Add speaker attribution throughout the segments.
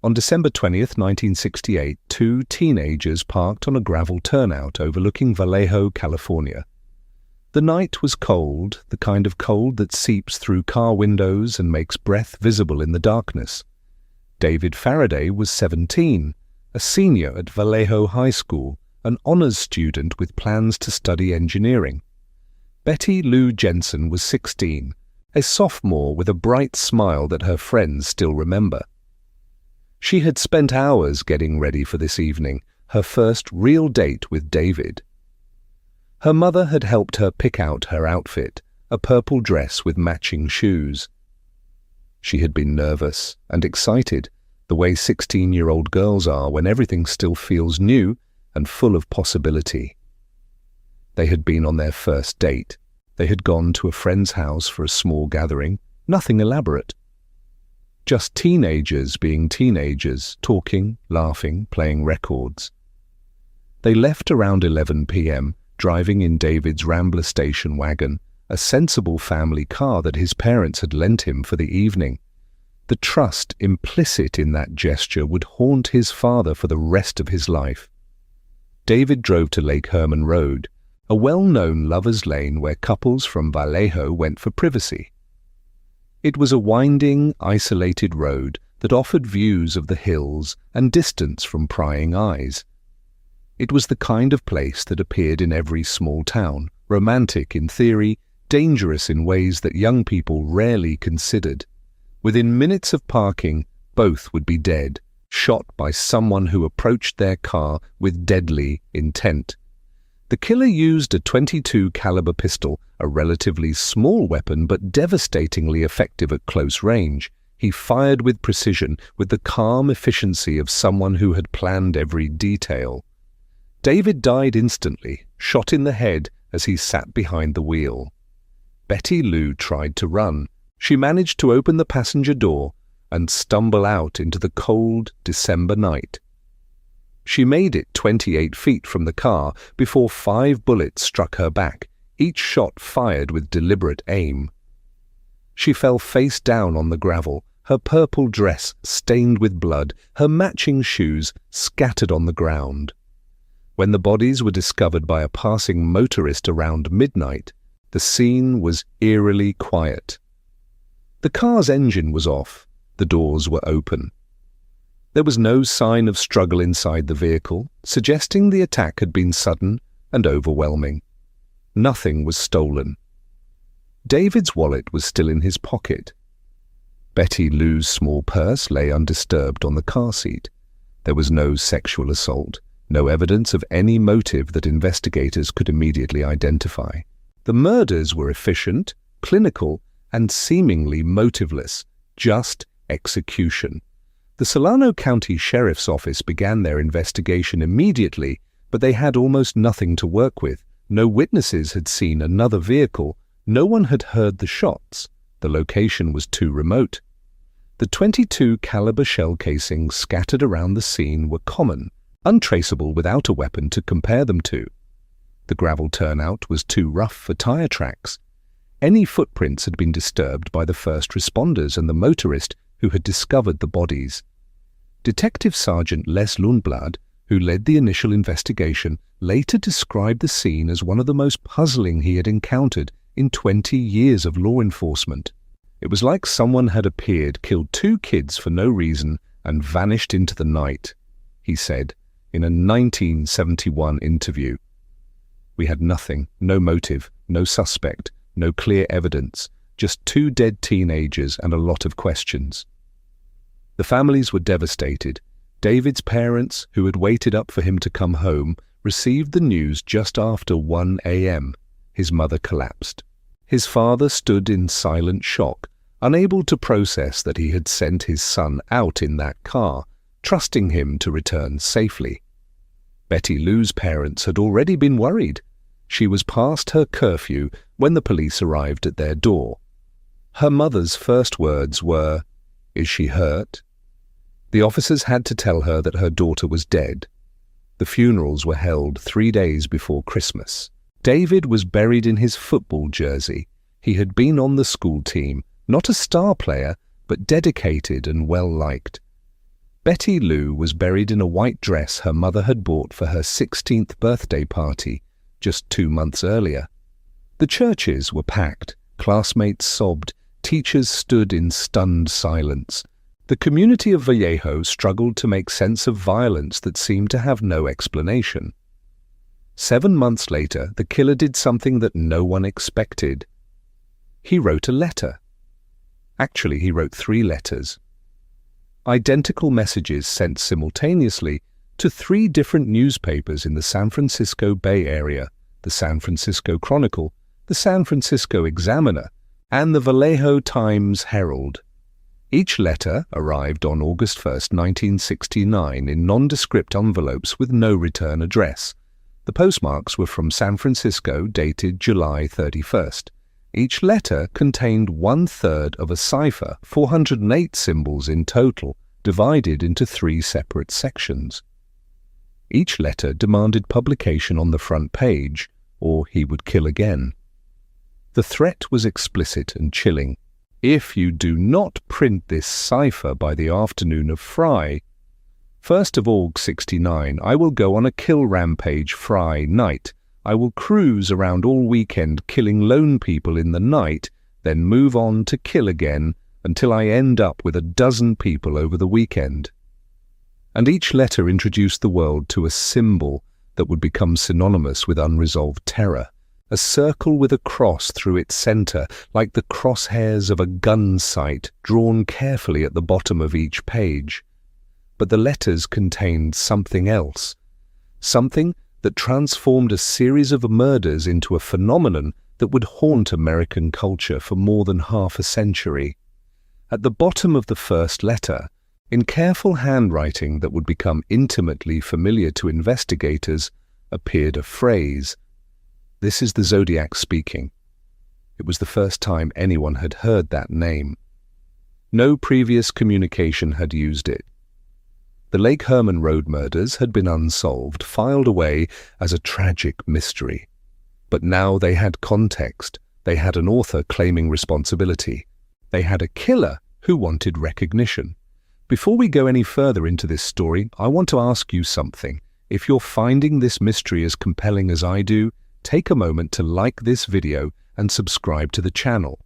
Speaker 1: On December 20th, 1968, two teenagers parked on a gravel turnout overlooking Vallejo, California. The night was cold, the kind of cold that seeps through car windows and makes breath visible in the darkness. David Faraday was 17, a senior at Vallejo High School, an honors student with plans to study engineering. Betty Lou Jensen was 16, a sophomore with a bright smile that her friends still remember. She had spent hours getting ready for this evening, her first real date with David. Her mother had helped her pick out her outfit, a purple dress with matching shoes. She had been nervous and excited, the way 16-year-old girls are when everything still feels new and full of possibility. They had been on their first date. They had gone to a friend's house for a small gathering, nothing elaborate. Just teenagers being teenagers, talking, laughing, playing records. They left around 11 p.m., driving in David's Rambler station wagon, a sensible family car that his parents had lent him for the evening. The trust implicit in that gesture would haunt his father for the rest of his life. David drove to Lake Herman Road, a well-known lover's lane where couples from Vallejo went for privacy. It was a winding, isolated road that offered views of the hills and distance from prying eyes. It was the kind of place that appeared in every small town, romantic in theory, dangerous in ways that young people rarely considered. Within minutes of parking, both would be dead, shot by someone who approached their car with deadly intent. The killer used a .22 caliber pistol, a relatively small weapon but devastatingly effective at close range. He fired with precision, with the calm efficiency of someone who had planned every detail. David died instantly, shot in the head as he sat behind the wheel. Betty Lou tried to run. She managed to open the passenger door and stumble out into the cold December night. She made it 28 feet from the car before 5 bullets struck her back, each shot fired with deliberate aim. She fell face down on the gravel, her purple dress stained with blood, her matching shoes scattered on the ground. When the bodies were discovered by a passing motorist around midnight, the scene was eerily quiet. The car's engine was off, the doors were open. There was no sign of struggle inside the vehicle, suggesting the attack had been sudden and overwhelming. Nothing was stolen. David's wallet was still in his pocket. Betty Lou's small purse lay undisturbed on the car seat. There was no sexual assault, no evidence of any motive that investigators could immediately identify. The murders were efficient, clinical, and seemingly motiveless, just execution. The Solano County Sheriff's Office began their investigation immediately, but they had almost nothing to work with. No witnesses had seen another vehicle. No one had heard the shots. The location was too remote. The .22 caliber shell casings scattered around the scene were common, untraceable without a weapon to compare them to. The gravel turnout was too rough for tire tracks. Any footprints had been disturbed by the first responders and the motorist who had discovered the bodies. Detective Sergeant Les Lundblad, who led the initial investigation, later described the scene as one of the most puzzling he had encountered in 20 years of law enforcement. It was like someone had appeared, killed 2 kids for no reason, and vanished into the night, he said in a 1971 interview. We had nothing, no motive, no suspect, no clear evidence, just 2 dead teenagers and a lot of questions. The families were devastated. David's parents, who had waited up for him to come home, received the news just after 1 a.m. His mother collapsed. His father stood in silent shock, unable to process that he had sent his son out in that car, trusting him to return safely. Betty Lou's parents had already been worried. She was past her curfew when the police arrived at their door. Her mother's first words were, "Is she hurt?" The officers had to tell her that her daughter was dead. The funerals were held 3 days before Christmas. David was buried in his football jersey. He had been on the school team, not a star player, but dedicated and well-liked. Betty Lou was buried in a white dress her mother had bought for her 16th birthday party just 2 months earlier. The churches were packed, classmates sobbed, teachers stood in stunned silence. The community of Vallejo struggled to make sense of violence that seemed to have no explanation. 7 months later, the killer did something that no one expected. He wrote a letter. Actually, he wrote 3 letters. Identical messages sent simultaneously to 3 different newspapers in the San Francisco Bay Area: the San Francisco Chronicle, the San Francisco Examiner, and the Vallejo Times-Herald. Each letter arrived on August 1, 1969, in nondescript envelopes with no return address. The postmarks were from San Francisco, dated July 31st. Each letter contained 1/3 of a cipher, 408 symbols in total, divided into 3 separate sections. Each letter demanded publication on the front page, or he would kill again. The threat was explicit and chilling. If you do not print this cipher by the afternoon of Fri, 1st of August 69, I will go on a kill rampage Fri night. I will cruise around all weekend killing lone people in the night, then move on to kill again until I end up with 12 people over the weekend. And each letter introduced the world to a symbol that would become synonymous with unresolved terror. A circle with a cross through its center, like the crosshairs of a gun sight drawn carefully at the bottom of each page. But the letters contained something else, something that transformed a series of murders into a phenomenon that would haunt American culture for more than half a century. At the bottom of the first letter, in careful handwriting that would become intimately familiar to investigators, appeared a phrase. This is the Zodiac speaking. It was the first time anyone had heard that name. No previous communication had used it. The Lake Herman Road murders had been unsolved, filed away as a tragic mystery. But now they had context. They had an author claiming responsibility. They had a killer who wanted recognition. Before we go any further into this story, I want to ask you something. If you're finding this mystery as compelling as I do, take a moment to like this video and subscribe to the channel.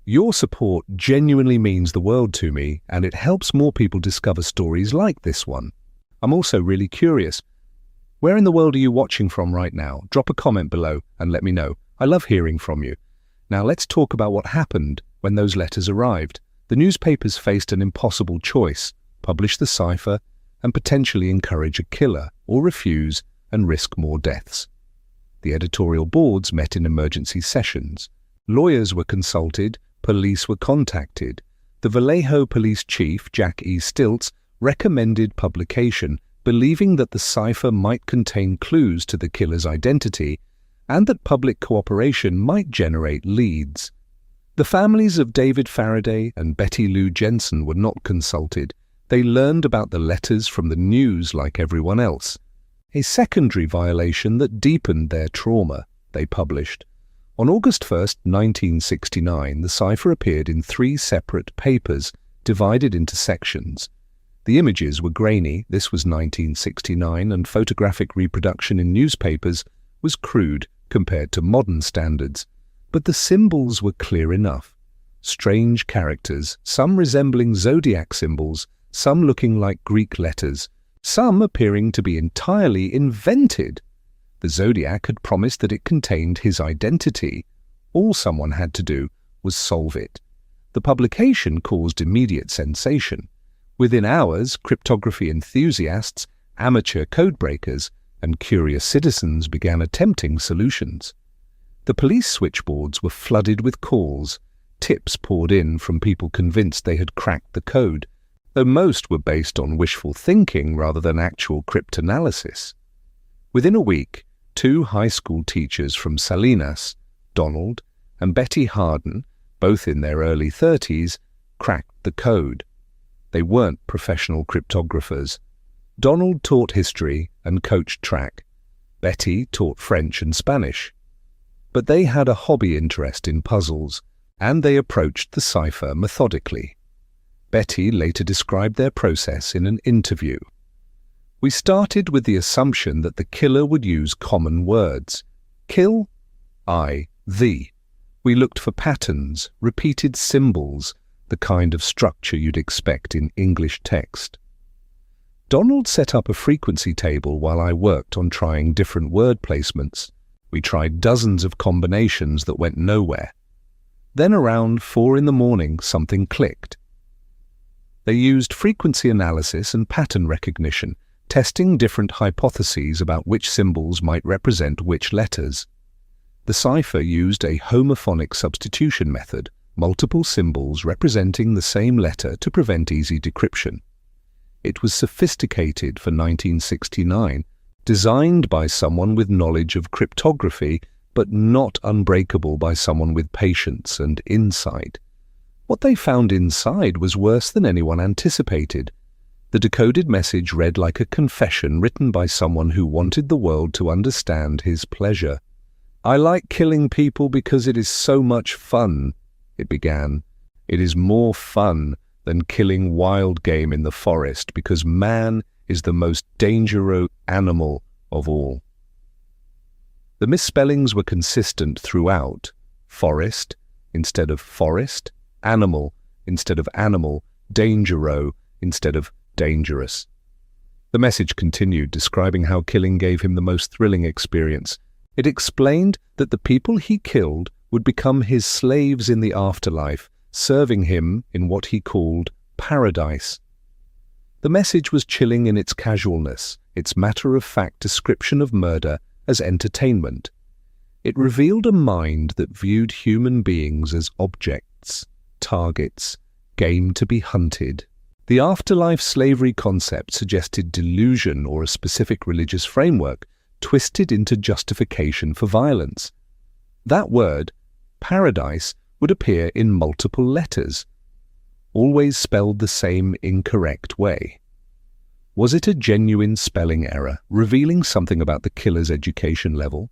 Speaker 1: Your support genuinely means the world to me, and it helps more people discover stories like this one. I'm also really curious. Where in the world are you watching from right now? Drop a comment below and let me know. I love hearing from you. Now let's talk about what happened when those letters arrived. The newspapers faced an impossible choice: publish the cipher and potentially encourage a killer, or refuse and risk more deaths. The editorial boards met in emergency sessions. Lawyers were consulted, police were contacted. The Vallejo police chief, Jack E. Stilts, recommended publication, believing that the cipher might contain clues to the killer's identity and that public cooperation might generate leads. The families of David Faraday and Betty Lou Jensen were not consulted. They learned about the letters from the news like everyone else. A secondary violation that deepened their trauma, they published. On August 1, 1969, the cipher appeared in 3 separate papers, divided into sections. The images were grainy, this was 1969, and photographic reproduction in newspapers was crude compared to modern standards. But the symbols were clear enough. Strange characters, some resembling zodiac symbols, some looking like Greek letters, some appearing to be entirely invented. The Zodiac had promised that it contained his identity. All someone had to do was solve it. The publication caused immediate sensation. Within hours, cryptography enthusiasts, amateur codebreakers, and curious citizens began attempting solutions. The police switchboards were flooded with calls. Tips poured in from people convinced they had cracked the code, though most were based on wishful thinking rather than actual cryptanalysis. Within a week, 2 high school teachers from Salinas, Donald and Betty Harden, both in their early 30s, cracked the code. They weren't professional cryptographers. Donald taught history and coached track. Betty taught French and Spanish. But they had a hobby interest in puzzles, and they approached the cipher methodically. Betty later described their process in an interview. We started with the assumption that the killer would use common words. Kill, I, thee. We looked for patterns, repeated symbols, the kind of structure you'd expect in English text. Donald set up a frequency table while I worked on trying different word placements. We tried dozens of combinations that went nowhere. Then around 4 in the morning, something clicked. They used frequency analysis and pattern recognition, testing different hypotheses about which symbols might represent which letters. The cipher used a homophonic substitution method, multiple symbols representing the same letter to prevent easy decryption. It was sophisticated for 1969, designed by someone with knowledge of cryptography, but not unbreakable by someone with patience and insight. What they found inside was worse than anyone anticipated. The decoded message read like a confession written by someone who wanted the world to understand his pleasure. "I like killing people because it is so much fun," it began. "It is more fun than killing wild game in the forest because man is the most dangerous animal of all." The misspellings were consistent throughout. Forest instead of forest, animal instead of animal, dangero instead of dangerous. The message continued, describing how killing gave him the most thrilling experience. It explained that the people he killed would become his slaves in the afterlife, serving him in what he called paradise. The message was chilling in its casualness, its matter-of-fact description of murder as entertainment. It revealed a mind that viewed human beings as objects, targets, game to be hunted. The afterlife slavery concept suggested delusion or a specific religious framework, twisted into justification for violence. That word, paradise, would appear in multiple letters, always spelled the same incorrect way. Was it a genuine spelling error, revealing something about the killer's education level?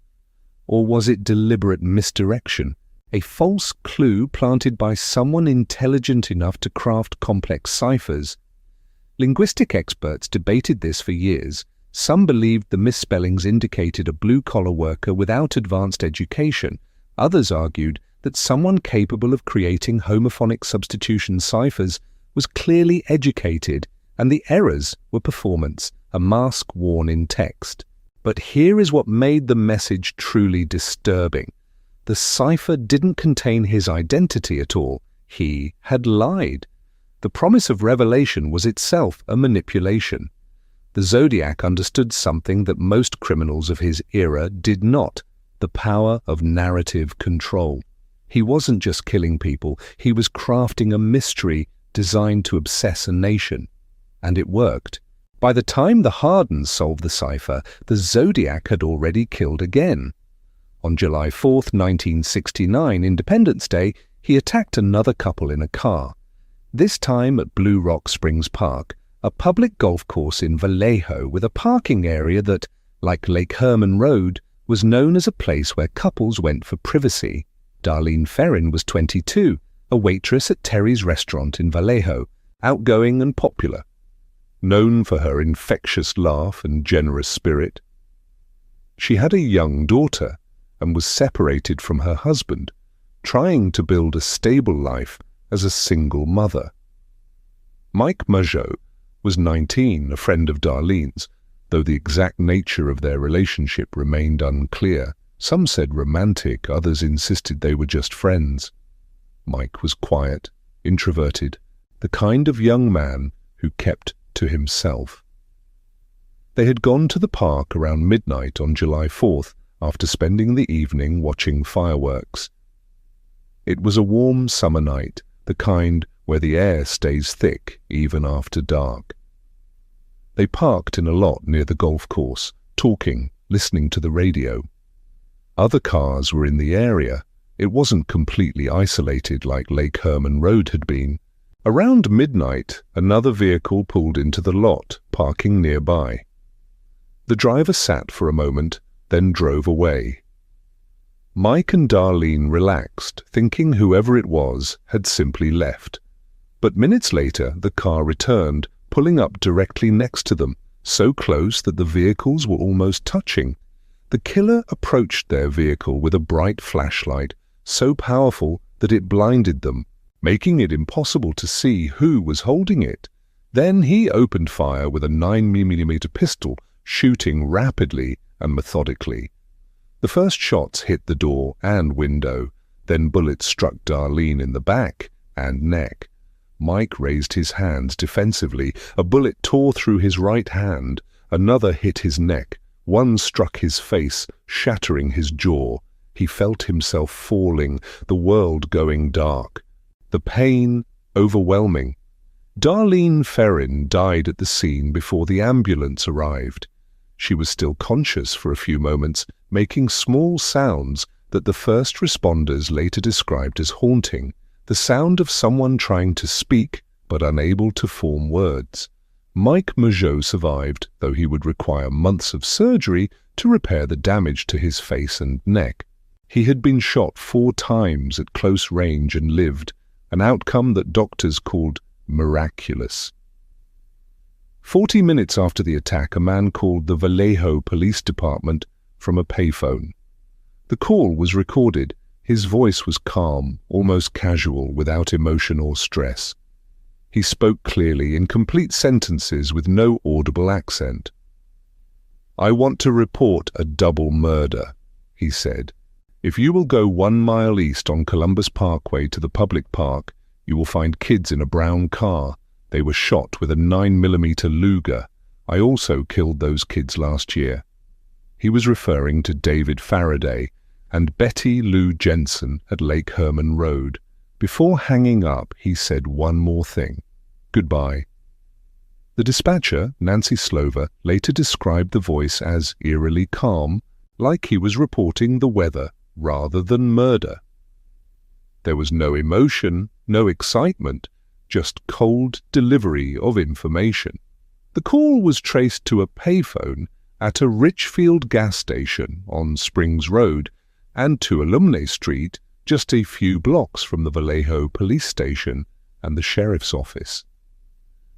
Speaker 1: Or was it deliberate misdirection, a false clue planted by someone intelligent enough to craft complex ciphers? Linguistic experts debated this for years. Some believed the misspellings indicated a blue-collar worker without advanced education. Others argued that someone capable of creating homophonic substitution ciphers was clearly educated, and the errors were performance, a mask worn in text. But here is what made the message truly disturbing. The cipher didn't contain his identity at all. He had lied. The promise of revelation was itself a manipulation. The Zodiac understood something that most criminals of his era did not: the power of narrative control. He wasn't just killing people, he was crafting a mystery designed to obsess a nation. And it worked. By the time the Hardens solved the cipher, the Zodiac had already killed again. On July 4th, 1969, Independence Day, he attacked another couple in a car. This time at Blue Rock Springs Park, a public golf course in Vallejo with a parking area that, like Lake Herman Road, was known as a place where couples went for privacy. Darlene Ferrin was 22, a waitress at Terry's restaurant in Vallejo, outgoing and popular, known for her infectious laugh and generous spirit. She had a young daughter and was separated from her husband, trying to build a stable life as a single mother. Mike Mageau was 19, a friend of Darlene's, though the exact nature of their relationship remained unclear. Some said romantic, others insisted they were just friends. Mike was quiet, introverted, the kind of young man who kept to himself. They had gone to the park around midnight on July 4th after spending the evening watching fireworks. It was a warm summer night, the kind where the air stays thick even after dark. They parked in a lot near the golf course, talking, listening to the radio. Other cars were in the area. It wasn't completely isolated like Lake Herman Road had been. Around midnight, another vehicle pulled into the lot, parking nearby. The driver sat for a moment, then drove away. Mike and Darlene relaxed, thinking whoever it was had simply left. But minutes later, the car returned, pulling up directly next to them, so close that the vehicles were almost touching. The killer approached their vehicle with a bright flashlight, so powerful that it blinded them, making it impossible to see who was holding it. Then he opened fire with a 9mm pistol, shooting rapidly and methodically. The first shots hit the door and window, then bullets struck Darlene in the back and neck. Mike raised his hands defensively. A bullet tore through his right hand, another hit his neck, one struck his face, shattering his jaw. He felt himself falling, the world going dark. The pain overwhelming. Darlene Ferrin died at the scene before the ambulance arrived. She was still conscious for a few moments, making small sounds that the first responders later described as haunting, the sound of someone trying to speak but unable to form words. Mike Mageau survived, though he would require months of surgery to repair the damage to his face and neck. He had been shot 4 times at close range and lived, an outcome that doctors called miraculous. 40 minutes after the attack, a man called the Vallejo Police Department from a payphone. The call was recorded. His voice was calm, almost casual, without emotion or stress. He spoke clearly, in complete sentences with no audible accent. "I want to report a double murder," he said. "If you will go 1 mile east on Columbus Parkway to the public park, you will find kids in a brown car. They were shot with a 9mm Luger. I also killed those kids last year." He was referring to David Faraday and Betty Lou Jensen at Lake Herman Road. Before hanging up, he said one more thing. "Goodbye." The dispatcher, Nancy Slover, later described the voice as eerily calm, like he was reporting the weather rather than murder. There was no emotion, no excitement, just cold delivery of information. The call was traced to a payphone at a Richfield gas station on Springs Road and to Alumni Street, just a few blocks from the Vallejo police station and the sheriff's office.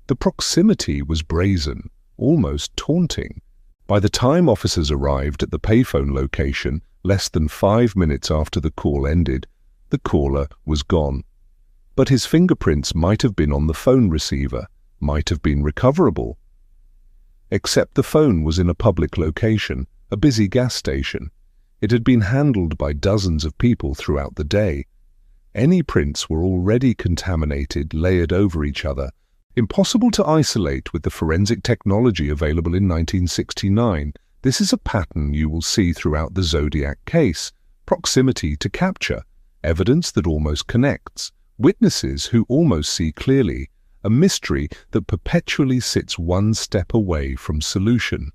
Speaker 1: The proximity was brazen, almost taunting. By the time officers arrived at the payphone location, less than 5 minutes after the call ended, the caller was gone. But his fingerprints might have been on the phone receiver, might have been recoverable. Except the phone was in a public location, a busy gas station. It had been handled by dozens of people throughout the day. Any prints were already contaminated, layered over each other, impossible to isolate with the forensic technology available in 1969. This is a pattern you will see throughout the Zodiac case: proximity to capture, evidence that almost connects, witnesses who almost see clearly, a mystery that perpetually sits one step away from solution.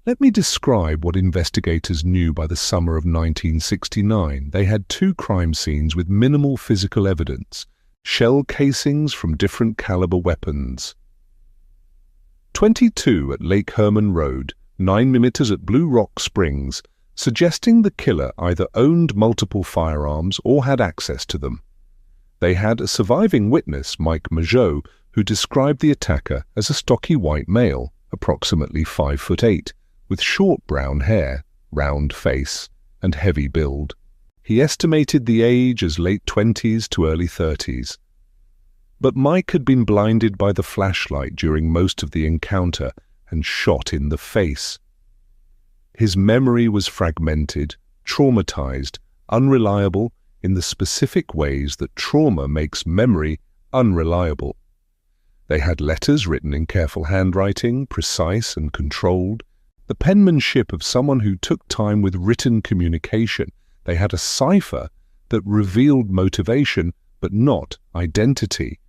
Speaker 1: Let me describe what investigators knew by the summer of 1969. They had 2 crime scenes with minimal physical evidence, shell casings from different caliber weapons. 22 at Lake Herman Road, 9mm at Blue Rock Springs, suggesting the killer either owned multiple firearms or had access to them. They had a surviving witness, Mike Mageau, who described the attacker as a stocky white male, approximately 5'8", with short brown hair, round face, and heavy build. He estimated the age as late 20s to early 30s. But Mike had been blinded by the flashlight during most of the encounter and shot in the face. His memory was fragmented, traumatized, unreliable in the specific ways that trauma makes memory unreliable. They had letters written in careful handwriting, precise and controlled, the penmanship of someone who took time with written communication. They had a cipher that revealed motivation but not identity.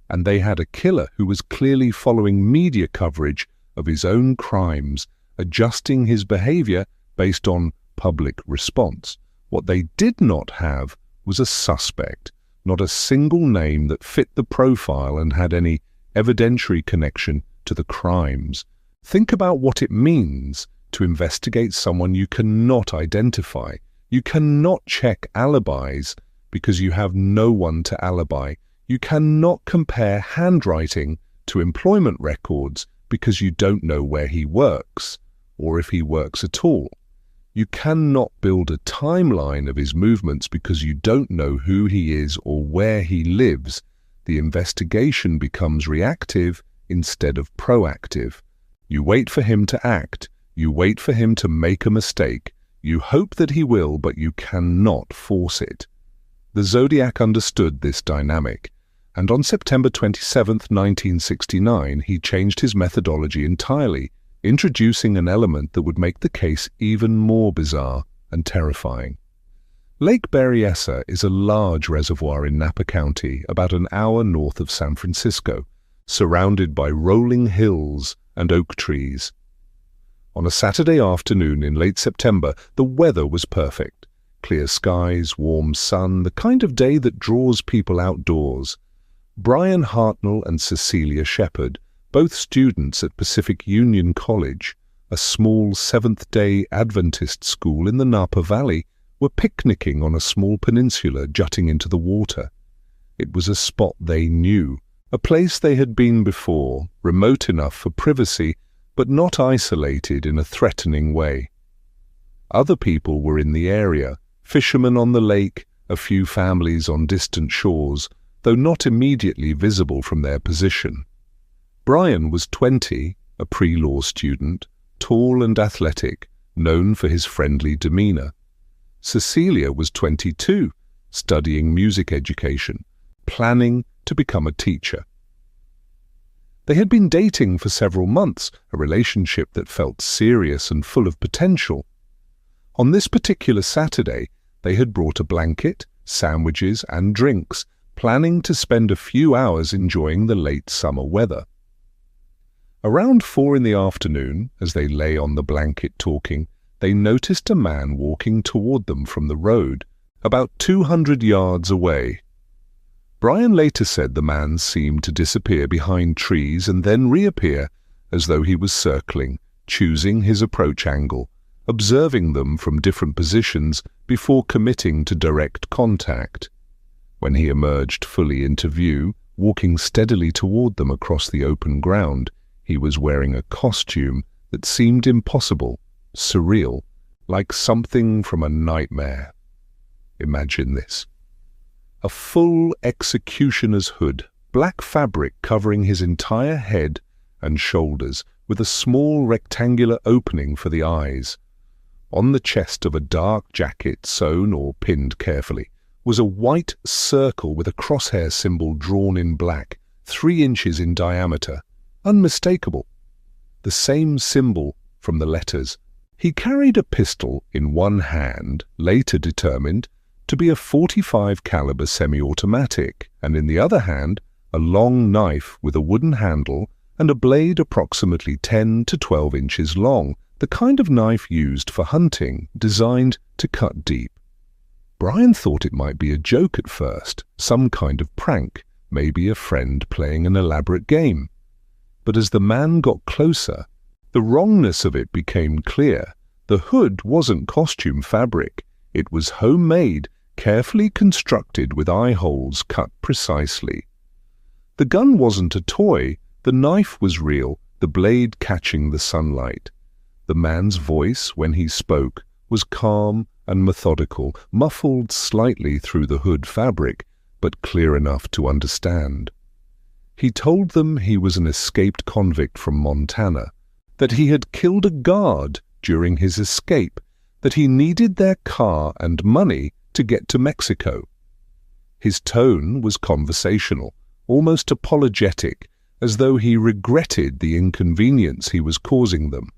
Speaker 1: And they had a killer who was clearly following media coverage of his own crimes, adjusting his behavior based on public response. What they did not have was a suspect, not a single name that fit the profile and had any evidentiary connection to the crimes. Think about what it means to investigate someone you cannot identify. You cannot check alibis because you have no one to alibi. You cannot compare handwriting to employment records because you don't know where he works, or if he works at all. You cannot build a timeline of his movements because you don't know who he is or where he lives. The investigation becomes reactive instead of proactive. You wait for him to act. You wait for him to make a mistake. You hope that he will, but you cannot force it. The Zodiac understood this dynamic, and on September 27, 1969, he changed his methodology entirely, introducing an element that would make the case even more bizarre and terrifying. Lake Berryessa is a large reservoir in Napa County, about an hour north of San Francisco, surrounded by rolling hills and oak trees. On a Saturday afternoon in late September, the weather was perfect. Clear skies, warm sun, the kind of day that draws people outdoors. Brian Hartnell and Cecilia Shepard, both students at Pacific Union College, a small Seventh-day Adventist school in the Napa Valley, were picnicking on a small peninsula jutting into the water. It was a spot they knew, a place they had been before, remote enough for privacy, but not isolated in a threatening way. Other people were in the area, fishermen on the lake, a few families on distant shores, though not immediately visible from their position. Brian was 20, a pre-law student, tall and athletic, known for his friendly demeanor. Cecilia was 22, studying music education, planning to become a teacher. They had been dating for several months, a relationship that felt serious and full of potential. On this particular Saturday, they had brought a blanket, sandwiches, and drinks, planning to spend a few hours enjoying the late summer weather. Around 4 in the afternoon, as they lay on the blanket talking, they noticed a man walking toward them from the road, about 200 yards away. Brian later said the man seemed to disappear behind trees and then reappear, as though he was circling, choosing his approach angle, observing them from different positions before committing to direct contact. When he emerged fully into view, walking steadily toward them across the open ground, he was wearing a costume that seemed impossible, surreal, like something from a nightmare. Imagine this. A full executioner's hood, black fabric covering his entire head and shoulders, with a small rectangular opening for the eyes. On the chest of a dark jacket, sewn or pinned carefully, was a white circle with a crosshair symbol drawn in black, 3 inches in diameter, unmistakable. The same symbol from the letters. He carried a pistol in one hand, later determined to be a .45 caliber semi-automatic, and in the other hand, a long knife with a wooden handle and a blade approximately 10 to 12 inches long, the kind of knife used for hunting, designed to cut deep. Brian thought it might be a joke at first, some kind of prank, maybe a friend playing an elaborate game. But as the man got closer, the wrongness of it became clear. The hood wasn't costume fabric. It was homemade, carefully constructed with eye holes cut precisely. The gun wasn't a toy. The knife was real, the blade catching the sunlight. The man's voice, when he spoke, was calm and methodical, muffled slightly through the hood fabric, but clear enough to understand. He told them he was an escaped convict from Montana, that he had killed a guard during his escape, that he needed their car and money to get to Mexico. His tone was conversational, almost apologetic, as though he regretted the inconvenience he was causing them.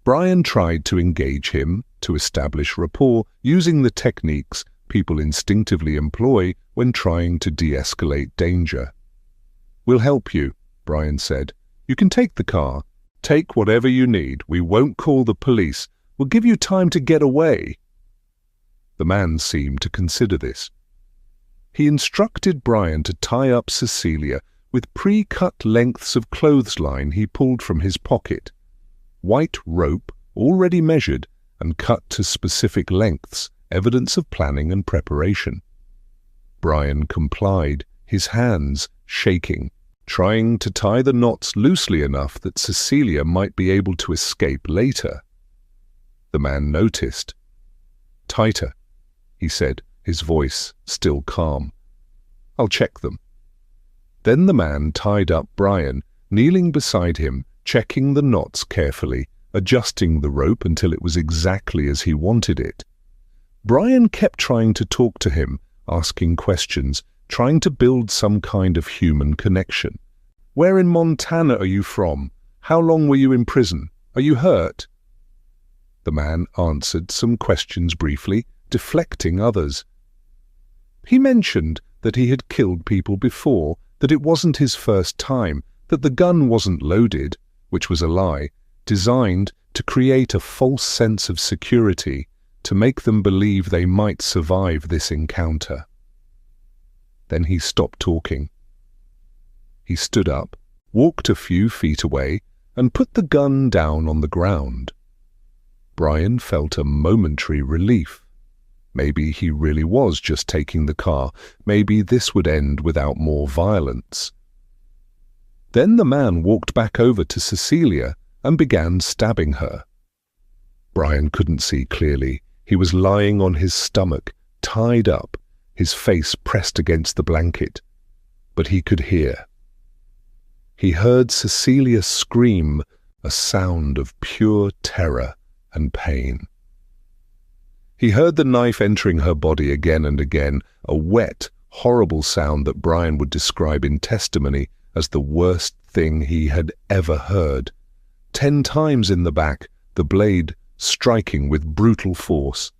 Speaker 1: Brian tried to engage him, to establish rapport, using the techniques people instinctively employ when trying to de-escalate danger. "We'll help you," Brian said. "You can take the car. Take whatever you need. We won't call the police. We'll give you time to get away." The man seemed to consider this. He instructed Brian to tie up Cecilia with pre-cut lengths of clothesline he pulled from his pocket. White rope, already measured and cut to specific lengths, evidence of planning and preparation. Brian complied, his hands shaking, trying to tie the knots loosely enough that Cecilia might be able to escape later. The man noticed. "Tighter," he said, his voice still calm. "I'll check them." Then the man tied up Brian, kneeling beside him, checking the knots carefully, adjusting the rope until it was exactly as he wanted it. Brian kept trying to talk to him, asking questions, trying to build some kind of human connection. "Where in Montana are you from? How long were you in prison? Are you hurt?" The man answered some questions briefly, deflecting others. He mentioned that he had killed people before, that it wasn't his first time, that the gun wasn't loaded, which was a lie, designed to create a false sense of security, to make them believe they might survive this encounter. Then he stopped talking. He stood up, walked a few feet away, and put the gun down on the ground. Brian felt a momentary relief. Maybe he really was just taking the car. Maybe this would end without more violence. Then the man walked back over to Cecilia and began stabbing her. Brian couldn't see clearly. He was lying on his stomach, tied up, his face pressed against the blanket. But he could hear. He heard Cecilia scream, a sound of pure terror and pain. He heard the knife entering her body again and again, a wet, horrible sound that Brian would describe in testimony as the worst thing he had ever heard. 10 times in the back, the blade striking with brutal force.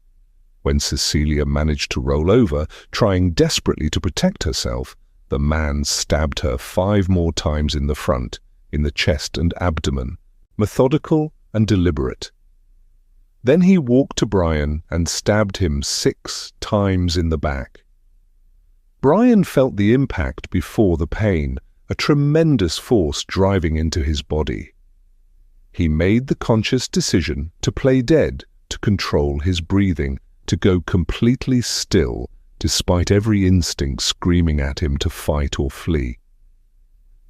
Speaker 1: When Cecilia managed to roll over, trying desperately to protect herself, the man stabbed her 5 more times in the front, in the chest and abdomen, methodical and deliberate. Then he walked to Brian and stabbed him 6 times in the back. Brian felt the impact before the pain, a tremendous force driving into his body. He made the conscious decision to play dead, to control his breathing, to go completely still, despite every instinct screaming at him to fight or flee.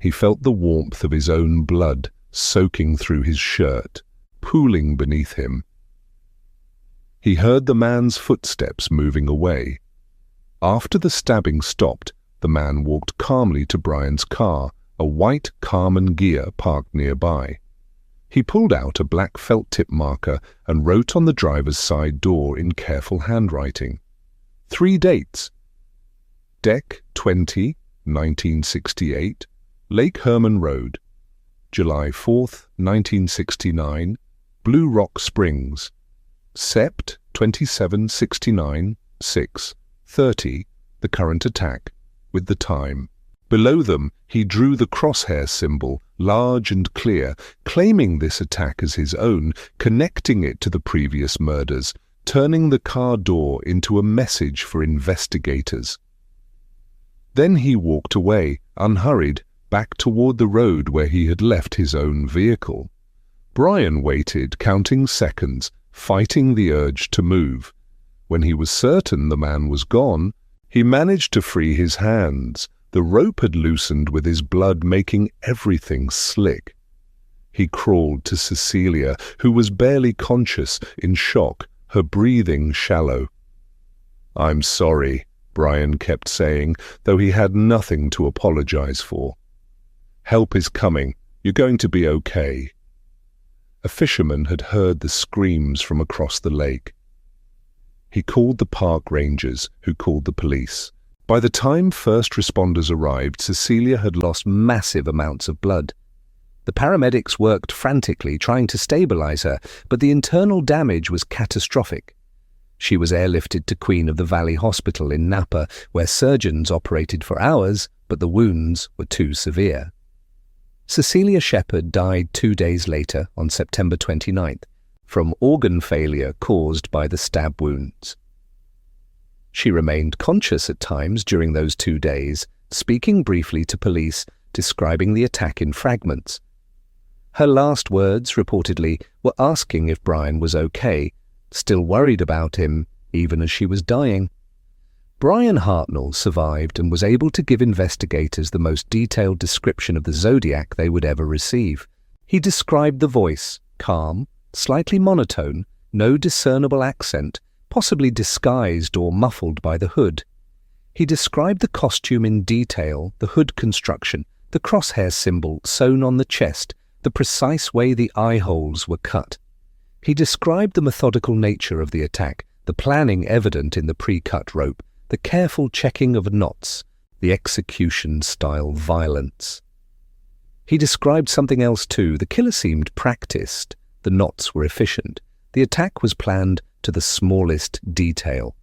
Speaker 1: He felt the warmth of his own blood soaking through his shirt, pooling beneath him. He heard the man's footsteps moving away. After the stabbing stopped, the man walked calmly to Brian's car, a white Carmen Ghia parked nearby. He pulled out a black felt tip marker and wrote on the driver's side door in careful handwriting. 3 dates. Deck 20, 1968, Lake Herman Road. July 4th, 1969, Blue Rock Springs. Sept 2769, 6:30, the current attack, with the time. Below them, he drew the crosshair symbol, large and clear, claiming this attack as his own, connecting it to the previous murders, turning the car door into a message for investigators. Then he walked away, unhurried, back toward the road where he had left his own vehicle. Brian waited, counting seconds, fighting the urge to move. When he was certain the man was gone, he managed to free his hands. The rope had loosened with his blood, making everything slick. He crawled to Cecilia, who was barely conscious, in shock, her breathing shallow. "I'm sorry," Brian kept saying, though he had nothing to apologize for. "Help is coming. You're going to be okay." A fisherman had heard the screams from across the lake. He called the park rangers, who called the police. By the time first responders arrived, Cecilia had lost massive amounts of blood. The paramedics worked frantically, trying to stabilize her, but the internal damage was catastrophic. She was airlifted to Queen of the Valley Hospital in Napa, where surgeons operated for hours, but the wounds were too severe. Cecilia Shepard died 2 days later, on September 29th, from organ failure caused by the stab wounds. She remained conscious at times during those 2 days, speaking briefly to police, describing the attack in fragments. Her last words, reportedly, were asking if Brian was okay, still worried about him, even as she was dying. Brian Hartnell survived and was able to give investigators the most detailed description of the Zodiac they would ever receive. He described the voice, calm, slightly monotone, no discernible accent, possibly disguised or muffled by the hood. He described the costume in detail, the hood construction, the crosshair symbol sewn on the chest, the precise way the eye holes were cut. He described the methodical nature of the attack, the planning evident in the pre-cut rope, the careful checking of knots, the execution-style violence. He described something else too. The killer seemed practiced. The knots were efficient. The attack was planned to the smallest detail.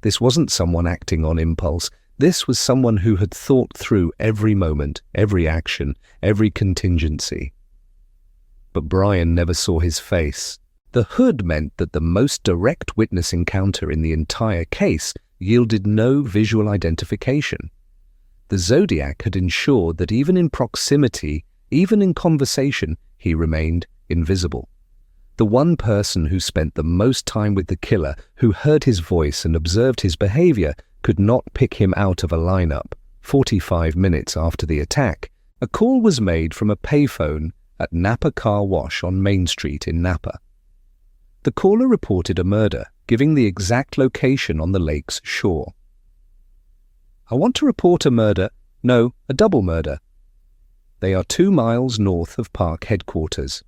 Speaker 1: This wasn't someone acting on impulse. This was someone who had thought through every moment, every action, every contingency. But Brian never saw his face. The hood meant that the most direct witness encounter in the entire case yielded no visual identification. The Zodiac had ensured that even in proximity, even in conversation, he remained invisible. The one person who spent the most time with the killer, who heard his voice and observed his behavior, could not pick him out of a lineup. 45 minutes after the attack, a call was made from a payphone at Napa Car Wash on Main Street in Napa. The caller reported a murder, giving the exact location on the lake's shore. "I want to report a murder. No, a double murder. They are 2 miles north of park headquarters."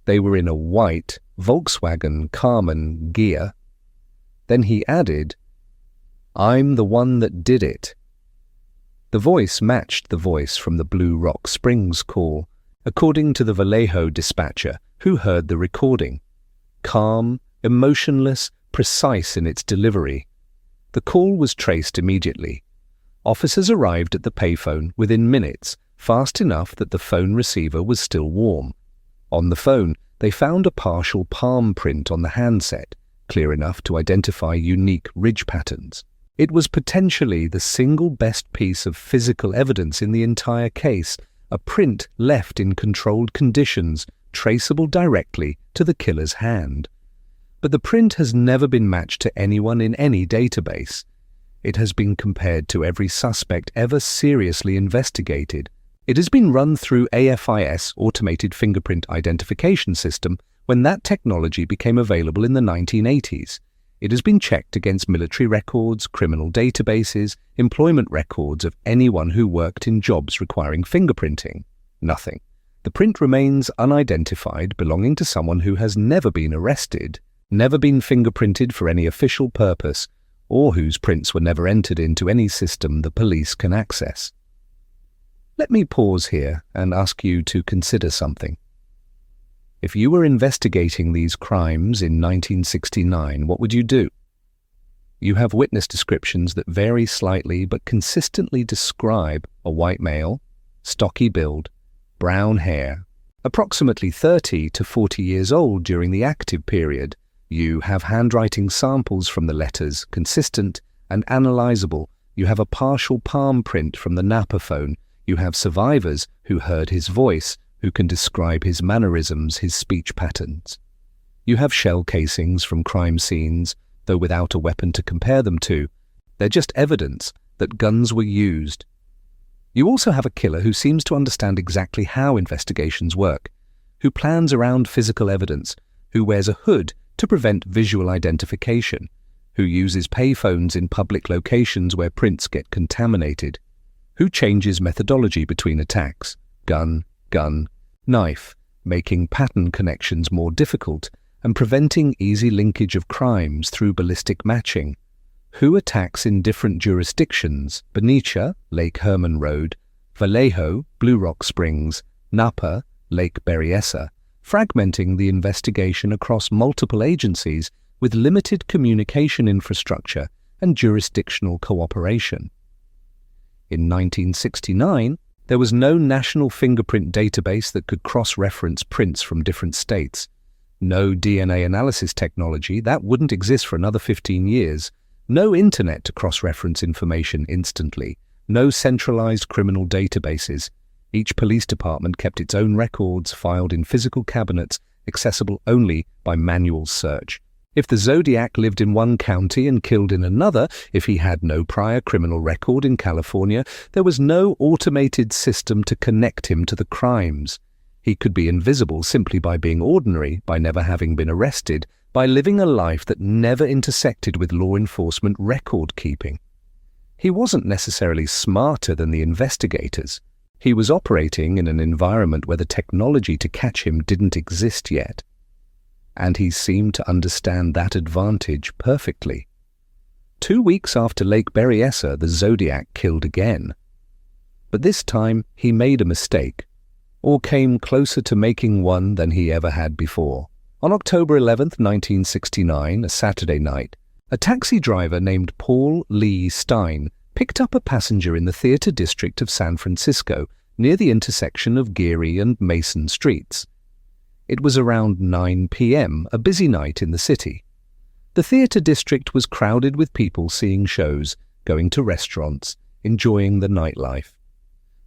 Speaker 1: They were in a white Volkswagen Carmen Ghia. Then he added, "I'm the one that did it." The voice matched the voice from the Blue Rock Springs call, according to the Vallejo dispatcher who heard the recording. Calm, emotionless, precise in its delivery. The call was traced immediately. Officers arrived at the payphone within minutes, fast enough that the phone receiver was still warm. On the phone, they found a partial palm print on the handset, clear enough to identify unique ridge patterns. It was potentially the single best piece of physical evidence in the entire case, a print left in controlled conditions, traceable directly to the killer's hand. But the print has never been matched to anyone in any database. It has been compared to every suspect ever seriously investigated. It has been run through AFIS, Automated Fingerprint Identification System, when that technology became available in the 1980s. It has been checked against military records, criminal databases, employment records of anyone who worked in jobs requiring fingerprinting. Nothing. The print remains unidentified, belonging to someone who has never been arrested, never been fingerprinted for any official purpose, or whose prints were never entered into any system the police can access. Let me pause here and ask you to consider something. If you were investigating these crimes in 1969, what would you do? You have witness descriptions that vary slightly but consistently describe a white male, stocky build, brown hair, approximately 30 to 40 years old during the active period. You have handwriting samples from the letters, consistent and analyzable. You have a partial palm print from the Napa phone. You have survivors who heard his voice, who can describe his mannerisms, his speech patterns. You have shell casings from crime scenes, though without a weapon to compare them to. They're just evidence that guns were used. You also have a killer who seems to understand exactly how investigations work, who plans around physical evidence, who wears a hood to prevent visual identification, who uses payphones in public locations where prints get contaminated, who changes methodology between attacks, gun, knife, making pattern connections more difficult and preventing easy linkage of crimes through ballistic matching, who attacks in different jurisdictions, Benicia, Lake Herman Road, Vallejo, Blue Rock Springs, Napa, Lake Berryessa, fragmenting the investigation across multiple agencies with limited communication infrastructure and jurisdictional cooperation. In 1969, there was no national fingerprint database that could cross-reference prints from different states. No DNA analysis technology, that wouldn't exist for another 15 years. No internet to cross-reference information instantly. No centralized criminal databases. Each police department kept its own records filed in physical cabinets, accessible only by manual search. If the Zodiac lived in one county and killed in another, if he had no prior criminal record in California, there was no automated system to connect him to the crimes. He could be invisible simply by being ordinary, by never having been arrested, by living a life that never intersected with law enforcement record-keeping. He wasn't necessarily smarter than the investigators. He was operating in an environment where the technology to catch him didn't exist yet. And he seemed to understand that advantage perfectly. 2 weeks after Lake Berryessa, the Zodiac killed again. But this time he made a mistake, or came closer to making one than he ever had before. On October 11, 1969, a Saturday night, a taxi driver named Paul Lee Stein picked up a passenger in the theater district of San Francisco, near the intersection of Geary and Mason Streets. It was around 9 p.m., a busy night in the city. The theater district was crowded with people seeing shows, going to restaurants, enjoying the nightlife.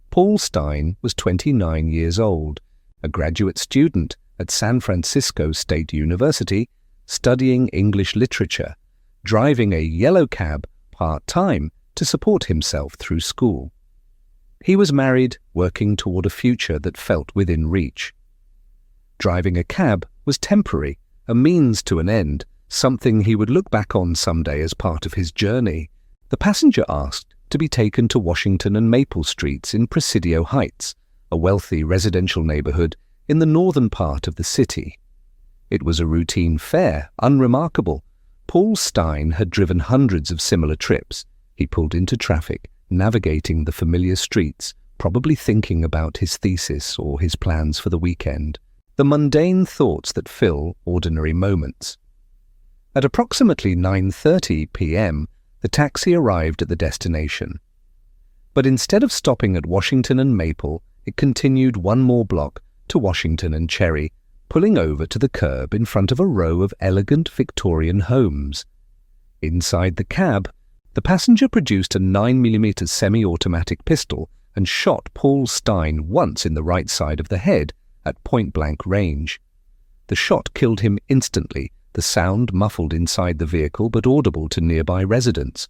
Speaker 1: Paul Stein was 29 years old, a graduate student at San Francisco State University, studying English literature, driving a yellow cab part-time to support himself through school. He was married, working toward a future that felt within reach. Driving a cab was temporary, a means to an end, something he would look back on someday as part of his journey. The passenger asked to be taken to Washington and Maple Streets in Presidio Heights, a wealthy residential neighborhood in the northern part of the city. It was a routine fare, unremarkable. Paul Stein had driven hundreds of similar trips. He pulled into traffic, navigating the familiar streets, probably thinking about his thesis or his plans for the weekend. The mundane thoughts that fill ordinary moments. At approximately 9:30 p.m., the taxi arrived at the destination. But instead of stopping at Washington and Maple, it continued one more block to Washington and Cherry, pulling over to the curb in front of a row of elegant Victorian homes. Inside the cab, the passenger produced a 9mm semi-automatic pistol and shot Paul Stein once in the right side of the head, at point-blank range. The shot killed him instantly, the sound muffled inside the vehicle but audible to nearby residents.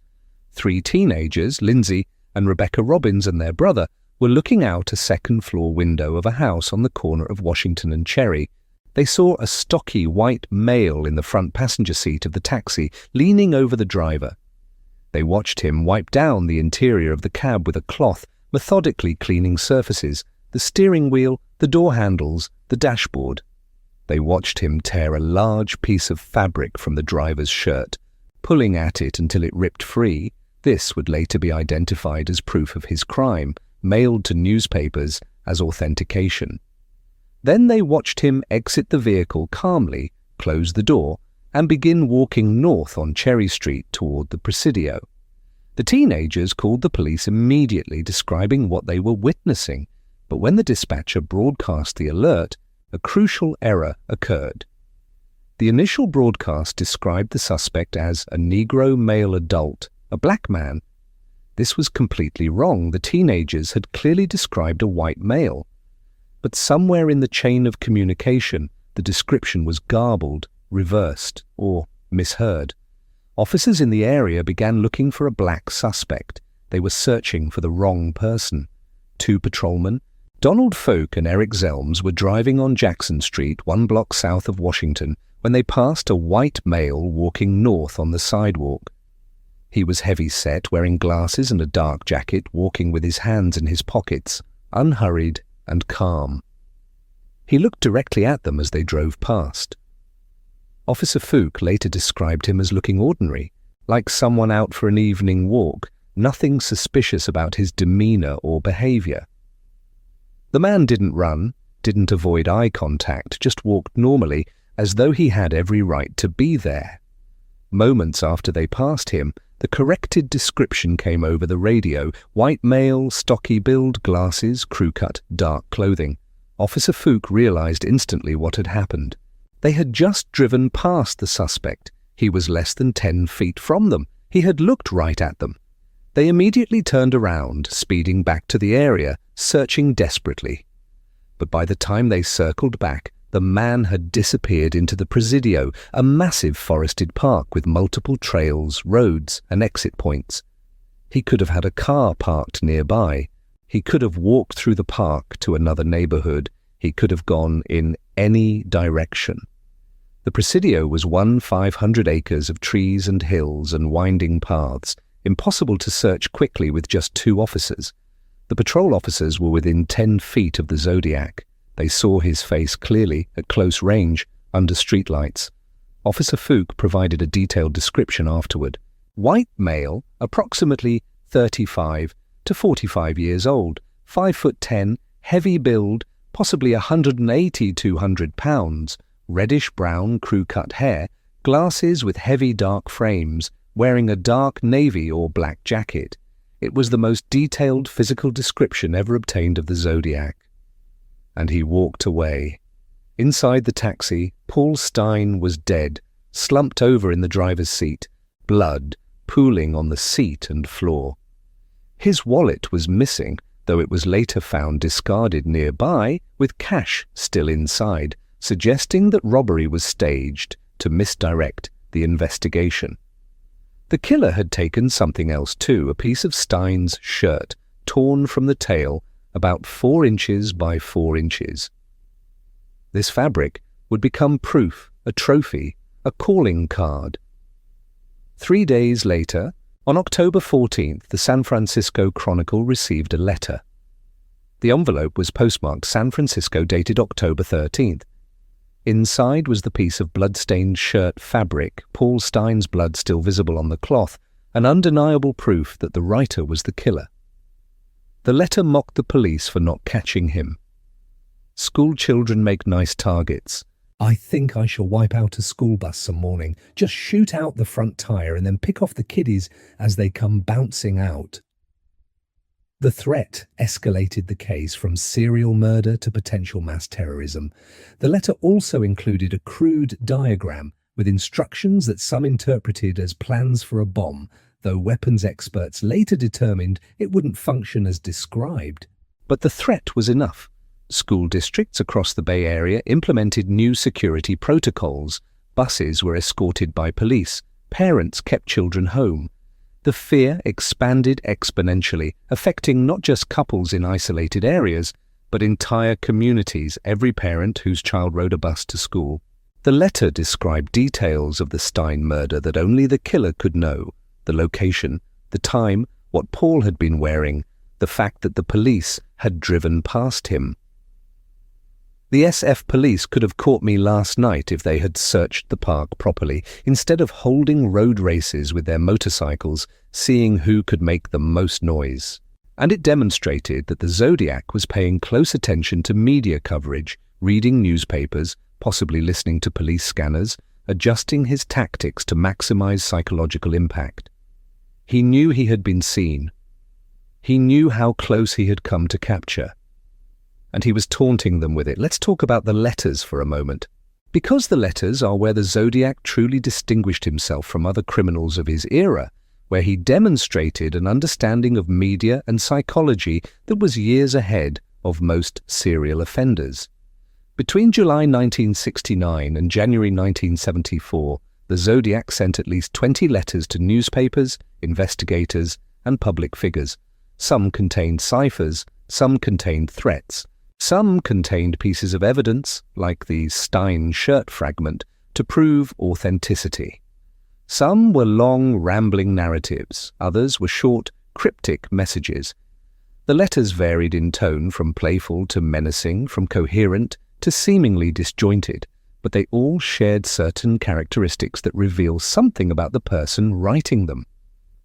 Speaker 1: 3 teenagers, Lindsay and Rebecca Robbins and their brother, were looking out a second-floor window of a house on the corner of Washington and Cherry. They saw a stocky white male in the front passenger seat of the taxi, leaning over the driver. They watched him wipe down the interior of the cab with a cloth, methodically cleaning surfaces, the steering wheel, the door handles, the dashboard. They watched him tear a large piece of fabric from the driver's shirt, pulling at it until it ripped free. This would later be identified as proof of his crime, mailed to newspapers as authentication. Then they watched him exit the vehicle calmly, close the door, and begin walking north on Cherry Street toward the Presidio. The teenagers called the police immediately, describing what they were witnessing. But when the dispatcher broadcast the alert, a crucial error occurred. The initial broadcast described the suspect as a Negro male adult, a black man. This was completely wrong. The teenagers had clearly described a white male. But somewhere in the chain of communication, the description was garbled, reversed, or misheard. Officers in the area began looking for a black suspect. They were searching for the wrong person. 2 patrolmen, Donald Folk and Eric Zelms, were driving on Jackson Street, 1 block south of Washington, when they passed a white male walking north on the sidewalk. He was heavy-set, wearing glasses and a dark jacket, walking with his hands in his pockets, unhurried and calm. He looked directly at them as they drove past. Officer Folk later described him as looking ordinary, like someone out for an evening walk, nothing suspicious about his demeanor or behavior. The man didn't run, didn't avoid eye contact, just walked normally, as though he had every right to be there. Moments after they passed him, the corrected description came over the radio: white male, stocky build, glasses, crew-cut, dark clothing. Officer Folk realized instantly what had happened. They had just driven past the suspect. He was less than 10 feet from them. He had looked right at them. They immediately turned around, speeding back to the area, searching desperately. But by the time they circled back, The man had disappeared into the Presidio, a massive forested park with multiple trails, roads, and exit points. He could have had a car parked nearby. He could have walked through the park to another neighborhood. He could have gone in any direction. The Presidio was 500 acres of trees and hills and winding paths, impossible to search quickly with just 2 officers. The patrol officers were within 10 feet of the Zodiac. They saw his face clearly at close range, under streetlights. Officer Fuchs provided a detailed description afterward. White male, approximately 35 to 45 years old, 5'10", heavy build, possibly 180-200 pounds, reddish-brown crew-cut hair, glasses with heavy dark frames, wearing a dark navy or black jacket. It was the most detailed physical description ever obtained of the Zodiac. And he walked away. Inside the taxi, Paul Stine was dead, slumped over in the driver's seat, blood pooling on the seat and floor. His wallet was missing, though it was later found discarded nearby with cash still inside, suggesting that robbery was staged to misdirect the investigation. The killer had taken something else too, a piece of Stine's shirt, torn from the tail, about 4 inches by 4 inches. This fabric would become proof, a trophy, a calling card. 3 days later, on October 14th, the San Francisco Chronicle received a letter. The envelope was postmarked San Francisco, dated October 13th. Inside was the piece of blood-stained shirt fabric, Paul Stine's blood still visible on the cloth, an undeniable proof that the writer was the killer. The letter mocked the police for not catching him. School children make nice targets. I think I shall wipe out a school bus some morning, just shoot out the front tire and then pick off the kiddies as they come bouncing out. The threat escalated the case from serial murder to potential mass terrorism. The letter also included a crude diagram with instructions that some interpreted as plans for a bomb, though weapons experts later determined it wouldn't function as described. But the threat was enough. School districts across the Bay Area implemented new security protocols. Buses were escorted by police. Parents kept children home. The fear expanded exponentially, affecting not just couples in isolated areas, but entire communities, every parent whose child rode a bus to school. The letter described details of the Stine murder that only the killer could know: the location, the time, what Paul had been wearing, the fact that the police had driven past him. The SF police could have caught me last night if they had searched the park properly, instead of holding road races with their motorcycles, seeing who could make the most noise. And it demonstrated that the Zodiac was paying close attention to media coverage, reading newspapers, possibly listening to police scanners, adjusting his tactics to maximize psychological impact. He knew he had been seen. He knew how close he had come to capture. And he was taunting them with it. Let's talk about the letters for a moment. Because the letters are where the Zodiac truly distinguished himself from other criminals of his era, where he demonstrated an understanding of media and psychology that was years ahead of most serial offenders. Between July 1969 and January 1974, the Zodiac sent at least 20 letters to newspapers, investigators, and public figures. Some contained ciphers, some contained threats. Some contained pieces of evidence, like the Stine shirt fragment, to prove authenticity. Some were long, rambling narratives. Others were short, cryptic messages. The letters varied in tone from playful to menacing, from coherent to seemingly disjointed, but they all shared certain characteristics that reveal something about the person writing them.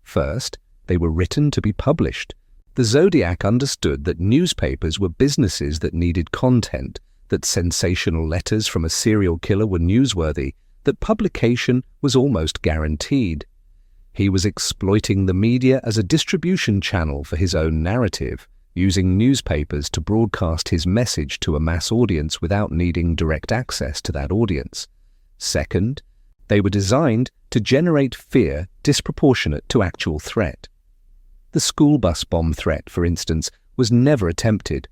Speaker 1: First, they were written to be published. The Zodiac understood that newspapers were businesses that needed content, that sensational letters from a serial killer were newsworthy, that publication was almost guaranteed. He was exploiting the media as a distribution channel for his own narrative, using newspapers to broadcast his message to a mass audience without needing direct access to that audience. Second, they were designed to generate fear disproportionate to actual threat. The school bus bomb threat, for instance, was never attempted.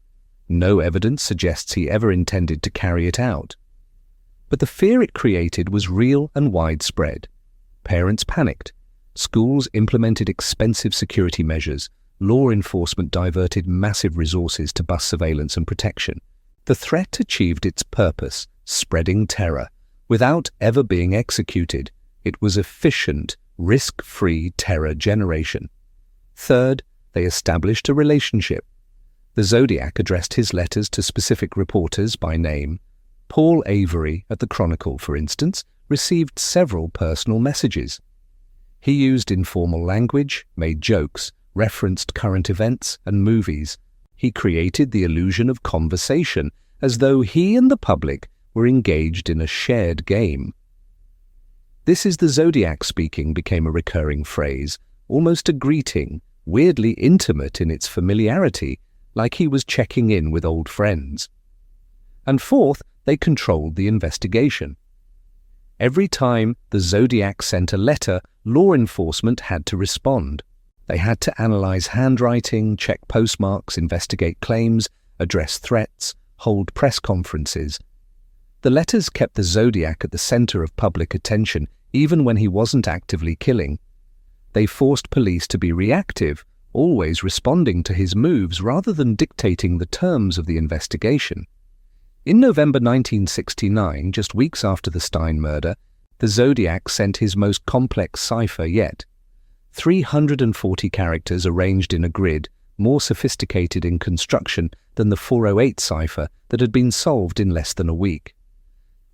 Speaker 1: No evidence suggests he ever intended to carry it out. But the fear it created was real and widespread. Parents panicked. Schools implemented expensive security measures. Law enforcement diverted massive resources to bus surveillance and protection. The threat achieved its purpose, spreading terror. Without ever being executed, it was efficient, risk-free terror generation. Third, they established a relationship. The Zodiac addressed his letters to specific reporters by name. Paul Avery at the Chronicle, for instance, received several personal messages. He used informal language, made jokes, referenced current events and movies. He created the illusion of conversation, as though he and the public were engaged in a shared game. "This is the Zodiac speaking" became a recurring phrase, almost a greeting, weirdly intimate in its familiarity, like he was checking in with old friends. And fourth, they controlled the investigation. Every time the Zodiac sent a letter, law enforcement had to respond. They had to analyze handwriting, check postmarks, investigate claims, address threats, hold press conferences. The letters kept the Zodiac at the center of public attention, even when he wasn't actively killing. They forced police to be reactive, always responding to his moves rather than dictating the terms of the investigation. In November 1969, just weeks after the Stein murder, the Zodiac sent his most complex cipher yet. 340 characters arranged in a grid, more sophisticated in construction than the 408 cipher that had been solved in less than a week.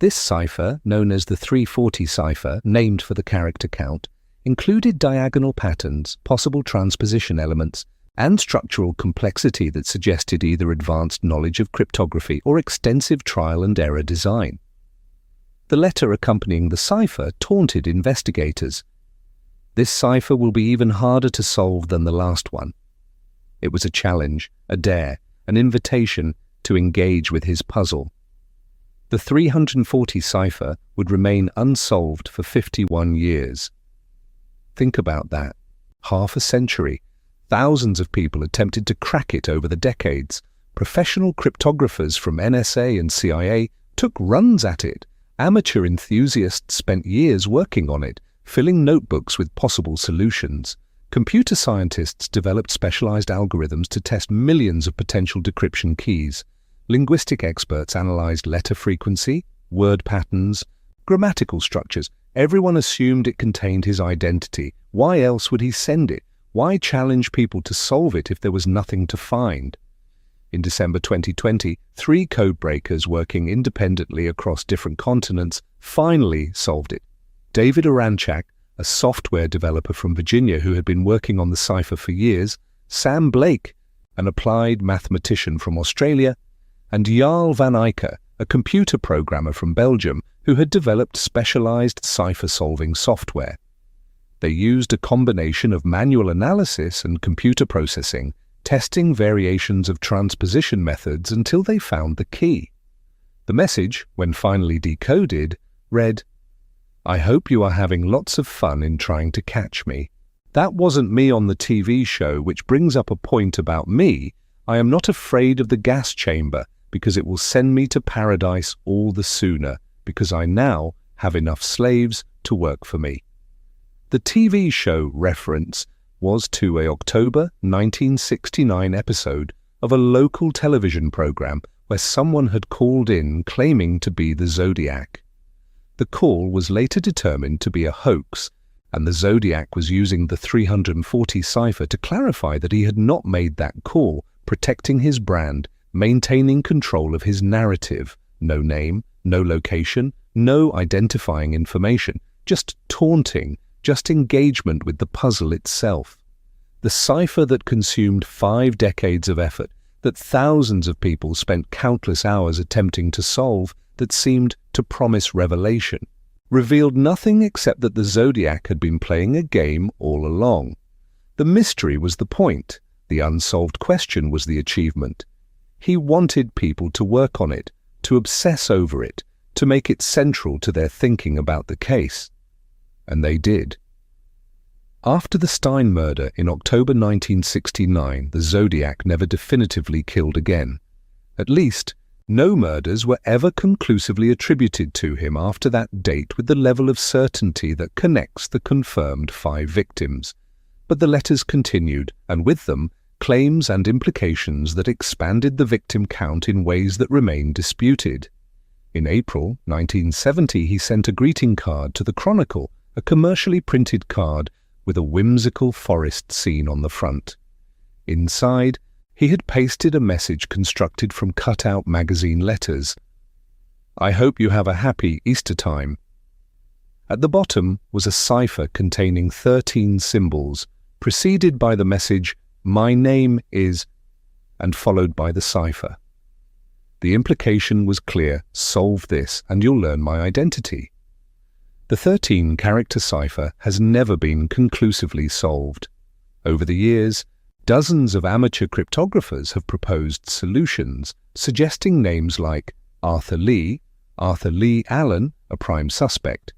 Speaker 1: This cipher, known as the 340 cipher, named for the character count, included diagonal patterns, possible transposition elements, and structural complexity that suggested either advanced knowledge of cryptography or extensive trial-and-error design. The letter accompanying the cipher taunted investigators. "This cipher will be even harder to solve than the last one." It was a challenge, a dare, an invitation to engage with his puzzle. The 340 cipher would remain unsolved for 51 years. Think about that. Half a century. Thousands of people attempted to crack it over the decades. Professional cryptographers from NSA and CIA took runs at it. Amateur enthusiasts spent years working on it, filling notebooks with possible solutions. Computer scientists developed specialized algorithms to test millions of potential decryption keys. Linguistic experts analyzed letter frequency, word patterns, grammatical structures. Everyone assumed it contained his identity. Why else would he send it? Why challenge people to solve it if there was nothing to find? In December 2020, 3 codebreakers working independently across different continents finally solved it. David Aranchak, a software developer from Virginia who had been working on the cipher for years, Sam Blake, an applied mathematician from Australia, and Jarl van Eyck, a computer programmer from Belgium who had developed specialized cipher-solving software. They used a combination of manual analysis and computer processing, testing variations of transposition methods until they found the key. The message, when finally decoded, read, "I hope you are having lots of fun in trying to catch me. That wasn't me on the TV show, which brings up a point about me. I am not afraid of the gas chamber because it will send me to paradise all the sooner because I now have enough slaves to work for me." The TV show reference was to a October 1969 episode of a local television program where someone had called in claiming to be the Zodiac. The call was later determined to be a hoax, and the Zodiac was using the 340 cipher to clarify that he had not made that call, protecting his brand, maintaining control of his narrative. No name, no location, no identifying information, just taunting, just engagement with the puzzle itself. The cipher that consumed 5 decades of effort, that thousands of people spent countless hours attempting to solve, that seemed to promise revelation, revealed nothing except that the Zodiac had been playing a game all along. The mystery was the point. The unsolved question was the achievement. He wanted people to work on it, to obsess over it, to make it central to their thinking about the case. And they did. After the Stein murder in October 1969, the Zodiac never definitively killed again. At least, No murders were ever conclusively attributed to him after that date with the level of certainty that connects the confirmed 5 victims. But the letters continued, and with them, claims and implications that expanded the victim count in ways that remain disputed. In April 1970, he sent a greeting card to the Chronicle, a commercially printed card with a whimsical forest scene on the front. Inside, he had pasted a message constructed from cut-out magazine letters. "I hope you have a happy Easter time." At the bottom was a cipher containing 13 symbols, preceded by the message, "My name is," and followed by the cipher. The implication was clear: solve this and you'll learn my identity. The 13-character cipher has never been conclusively solved. Over the years, dozens of amateur cryptographers have proposed solutions, suggesting names like Arthur Lee Allen, a prime suspect,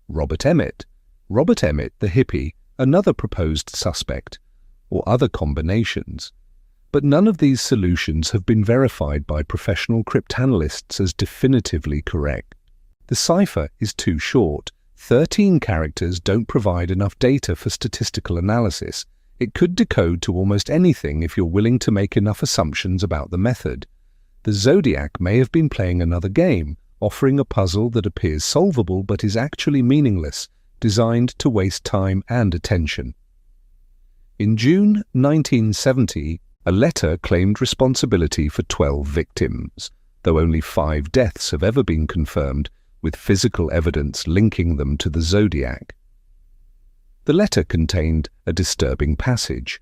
Speaker 1: Robert Emmett the hippie, another proposed suspect, or other combinations. But none of these solutions have been verified by professional cryptanalysts as definitively correct. The cipher is too short. 13 characters don't provide enough data for statistical analysis. It could decode to almost anything if you're willing to make enough assumptions about the method. The Zodiac may have been playing another game, offering a puzzle that appears solvable but is actually meaningless, designed to waste time and attention. In June 1970, a letter claimed responsibility for 12 victims, though only 5 deaths have ever been confirmed, with physical evidence linking them to the Zodiac. The letter contained a disturbing passage.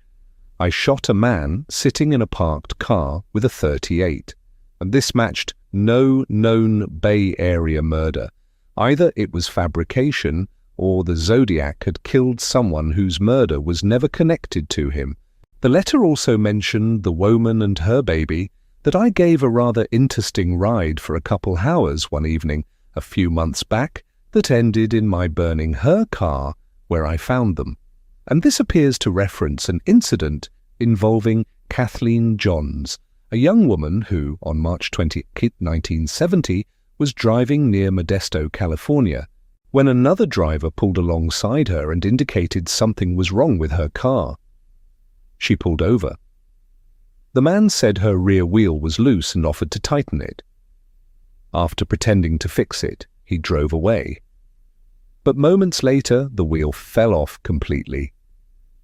Speaker 1: "I shot a man sitting in a parked car with a .38, and this matched no known Bay Area murder. Either it was fabrication, or the Zodiac had killed someone whose murder was never connected to him." The letter also mentioned the woman and her baby, that I gave a rather interesting ride for a couple hours one evening a few months back that ended in my burning her car where I found them. And this appears to reference an incident involving Kathleen Johns, a young woman who, on March 20, 1970, was driving near Modesto, California, when another driver pulled alongside her and indicated something was wrong with her car. She pulled over. The man said her rear wheel was loose and offered to tighten it. After pretending to fix it, he drove away. But moments later, the wheel fell off completely.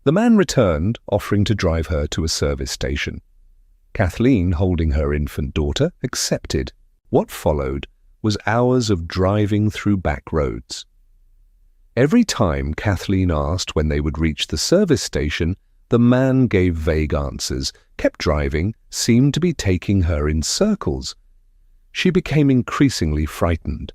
Speaker 1: The man returned, offering to drive her to a service station. Kathleen, holding her infant daughter, accepted. What followed was hours of driving through back roads. Every time Kathleen asked when they would reach the service station, the man gave vague answers, kept driving, seemed to be taking her in circles. She became increasingly frightened.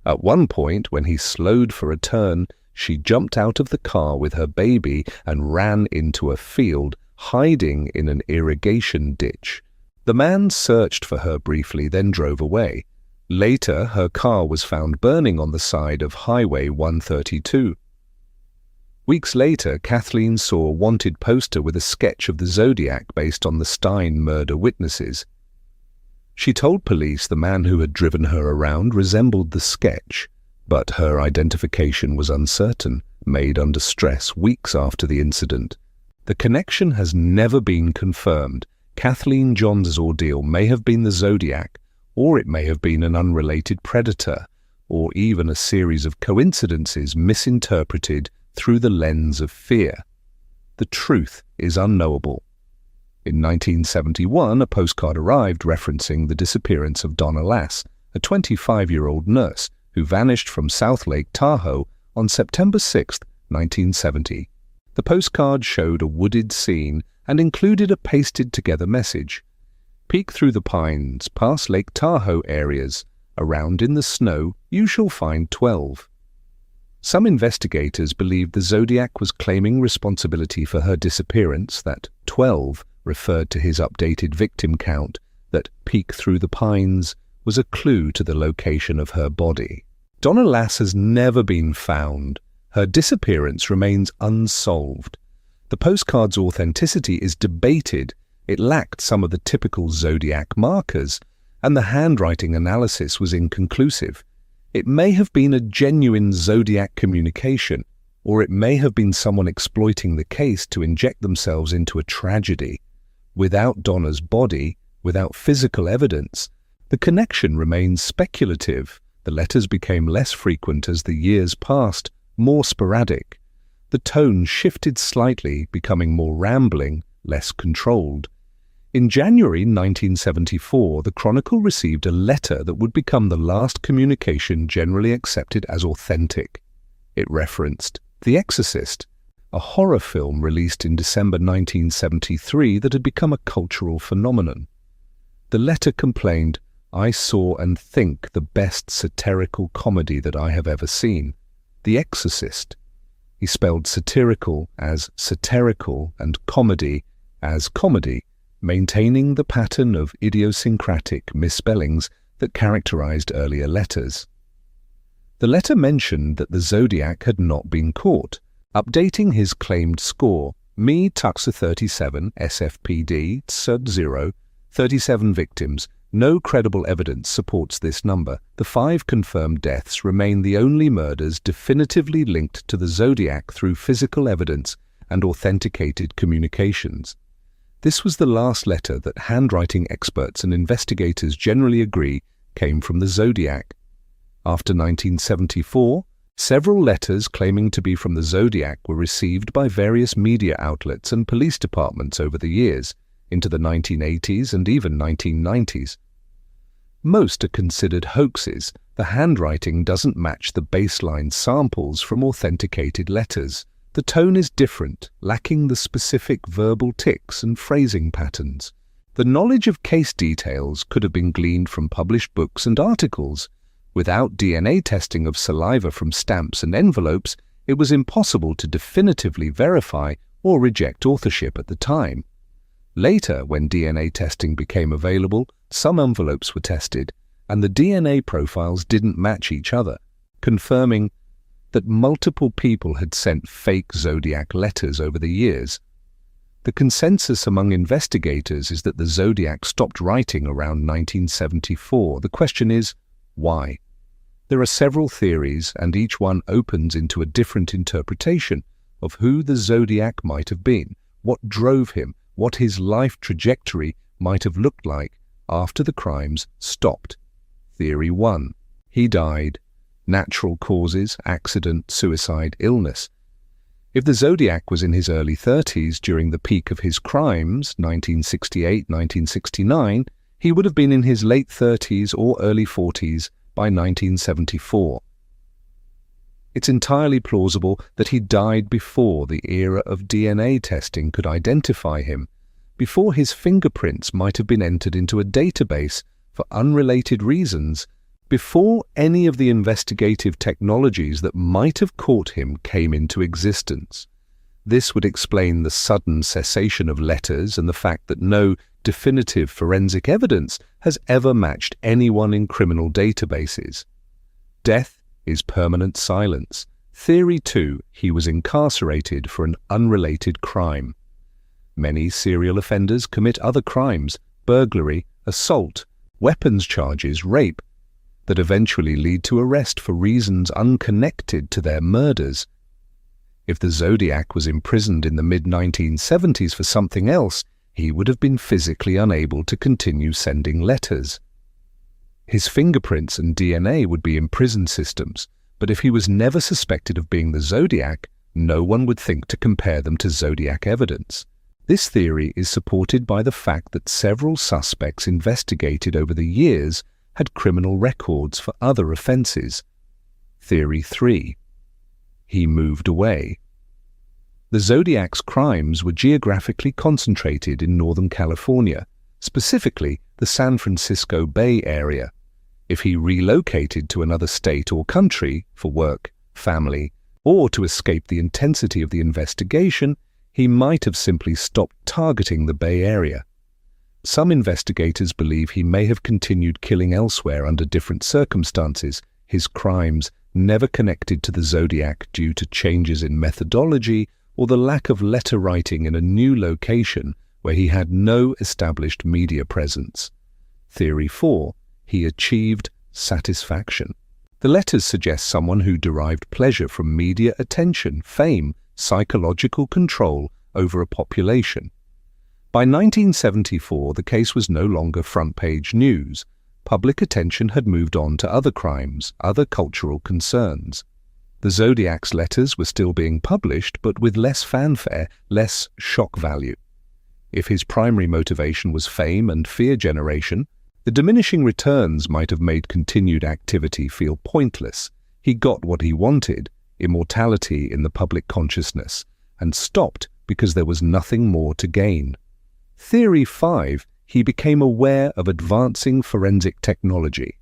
Speaker 1: At one point, when he slowed for a turn, she jumped out of the car with her baby and ran into a field, hiding in an irrigation ditch. The man searched for her briefly, then drove away. Later, her car was found burning on the side of Highway 132. Weeks later, Kathleen saw a wanted poster with a sketch of the Zodiac based on the Stein murder witnesses. She told police the man who had driven her around resembled the sketch, but her identification was uncertain, made under stress weeks after the incident. The connection has never been confirmed. Kathleen Johns' ordeal may have been the Zodiac, or it may have been an unrelated predator, or even a series of coincidences misinterpreted through the lens of fear. The truth is unknowable. In 1971, a postcard arrived referencing the disappearance of Donna Lass, a 25-year-old nurse who vanished from South Lake Tahoe on September 6, 1970. The postcard showed a wooded scene and included a pasted-together message. Peek through the pines, past Lake Tahoe areas. Around in the snow, you shall find 12. Some investigators believed the Zodiac was claiming responsibility for her disappearance, that 12 referred to his updated victim count, that peek through the pines was a clue to the location of her body. Donna Lass has never been found. Her disappearance remains unsolved. The postcard's authenticity is debated. It lacked some of the typical Zodiac markers, and the handwriting analysis was inconclusive. It may have been a genuine Zodiac communication, or it may have been someone exploiting the case to inject themselves into a tragedy. Without Donna's body, without physical evidence, the connection remains speculative. The letters became less frequent as the years passed, more sporadic. The tone shifted slightly, becoming more rambling, less controlled. In January 1974, the Chronicle received a letter that would become the last communication generally accepted as authentic. It referenced The Exorcist, a horror film released in December 1973 that had become a cultural phenomenon. The letter complained, "I saw and think the best satirical comedy that I have ever seen. The Exorcist." He spelled satirical as satirical and comedy as comedy, maintaining the pattern of idiosyncratic misspellings that characterized earlier letters. The letter mentioned that the Zodiac had not been caught, updating his claimed score, Me Tuxa 37, SFPD, Sud 0, 37 victims. No credible evidence supports this number. The 5 confirmed deaths remain the only murders definitively linked to the Zodiac through physical evidence and authenticated communications. This was the last letter that handwriting experts and investigators generally agree came from the Zodiac. After 1974, several letters claiming to be from the Zodiac were received by various media outlets and police departments over the years, into the 1980s and even 1990s. Most are considered hoaxes. The handwriting doesn't match the baseline samples from authenticated letters. The tone is different, lacking the specific verbal tics and phrasing patterns. The knowledge of case details could have been gleaned from published books and articles. Without DNA testing of saliva from stamps and envelopes, it was impossible to definitively verify or reject authorship at the time. Later, when DNA testing became available, some envelopes were tested, and the DNA profiles didn't match each other, confirming that multiple people had sent fake Zodiac letters over the years. The consensus among investigators is that the Zodiac stopped writing around 1974. The question is, why? There are several theories, and each one opens into a different interpretation of who the Zodiac might have been, what drove him, what his life trajectory might have looked like after the crimes stopped. Theory 1. He died. Natural causes, accident, suicide, illness. If the Zodiac was in his early 30s during the peak of his crimes, 1968-1969, he would have been in his late 30s or early 40s by 1974. It's entirely plausible that he died before the era of DNA testing could identify him, before his fingerprints might have been entered into a database for unrelated reasons, before any of the investigative technologies that might have caught him came into existence. This would explain the sudden cessation of letters and the fact that no definitive forensic evidence has ever matched anyone in criminal databases. Death is permanent silence. Theory 2, he was incarcerated for an unrelated crime. Many serial offenders commit other crimes, burglary, assault, weapons charges, rape, that eventually lead to arrest for reasons unconnected to their murders. If the Zodiac was imprisoned in the mid-1970s for something else, he would have been physically unable to continue sending letters. His fingerprints and DNA would be in prison systems, but if he was never suspected of being the Zodiac, no one would think to compare them to Zodiac evidence. This theory is supported by the fact that several suspects investigated over the years had criminal records for other offenses. Theory 3. He moved away. The Zodiac's crimes were geographically concentrated in Northern California, specifically the San Francisco Bay Area. If he relocated to another state or country for work, family, or to escape the intensity of the investigation, he might have simply stopped targeting the Bay Area. Some investigators believe he may have continued killing elsewhere under different circumstances, his crimes never connected to the Zodiac due to changes in methodology or the lack of letter writing in a new location where he had no established media presence. Theory 4. He achieved satisfaction. The letters suggest someone who derived pleasure from media attention, fame, psychological control over a population. By 1974, the case was no longer front-page news. Public attention had moved on to other crimes, other cultural concerns. The Zodiac's letters were still being published, but with less fanfare, less shock value. If his primary motivation was fame and fear generation, the diminishing returns might have made continued activity feel pointless. He got what he wanted, immortality in the public consciousness, and stopped because there was nothing more to gain. Theory 5. He became aware of advancing forensic technology.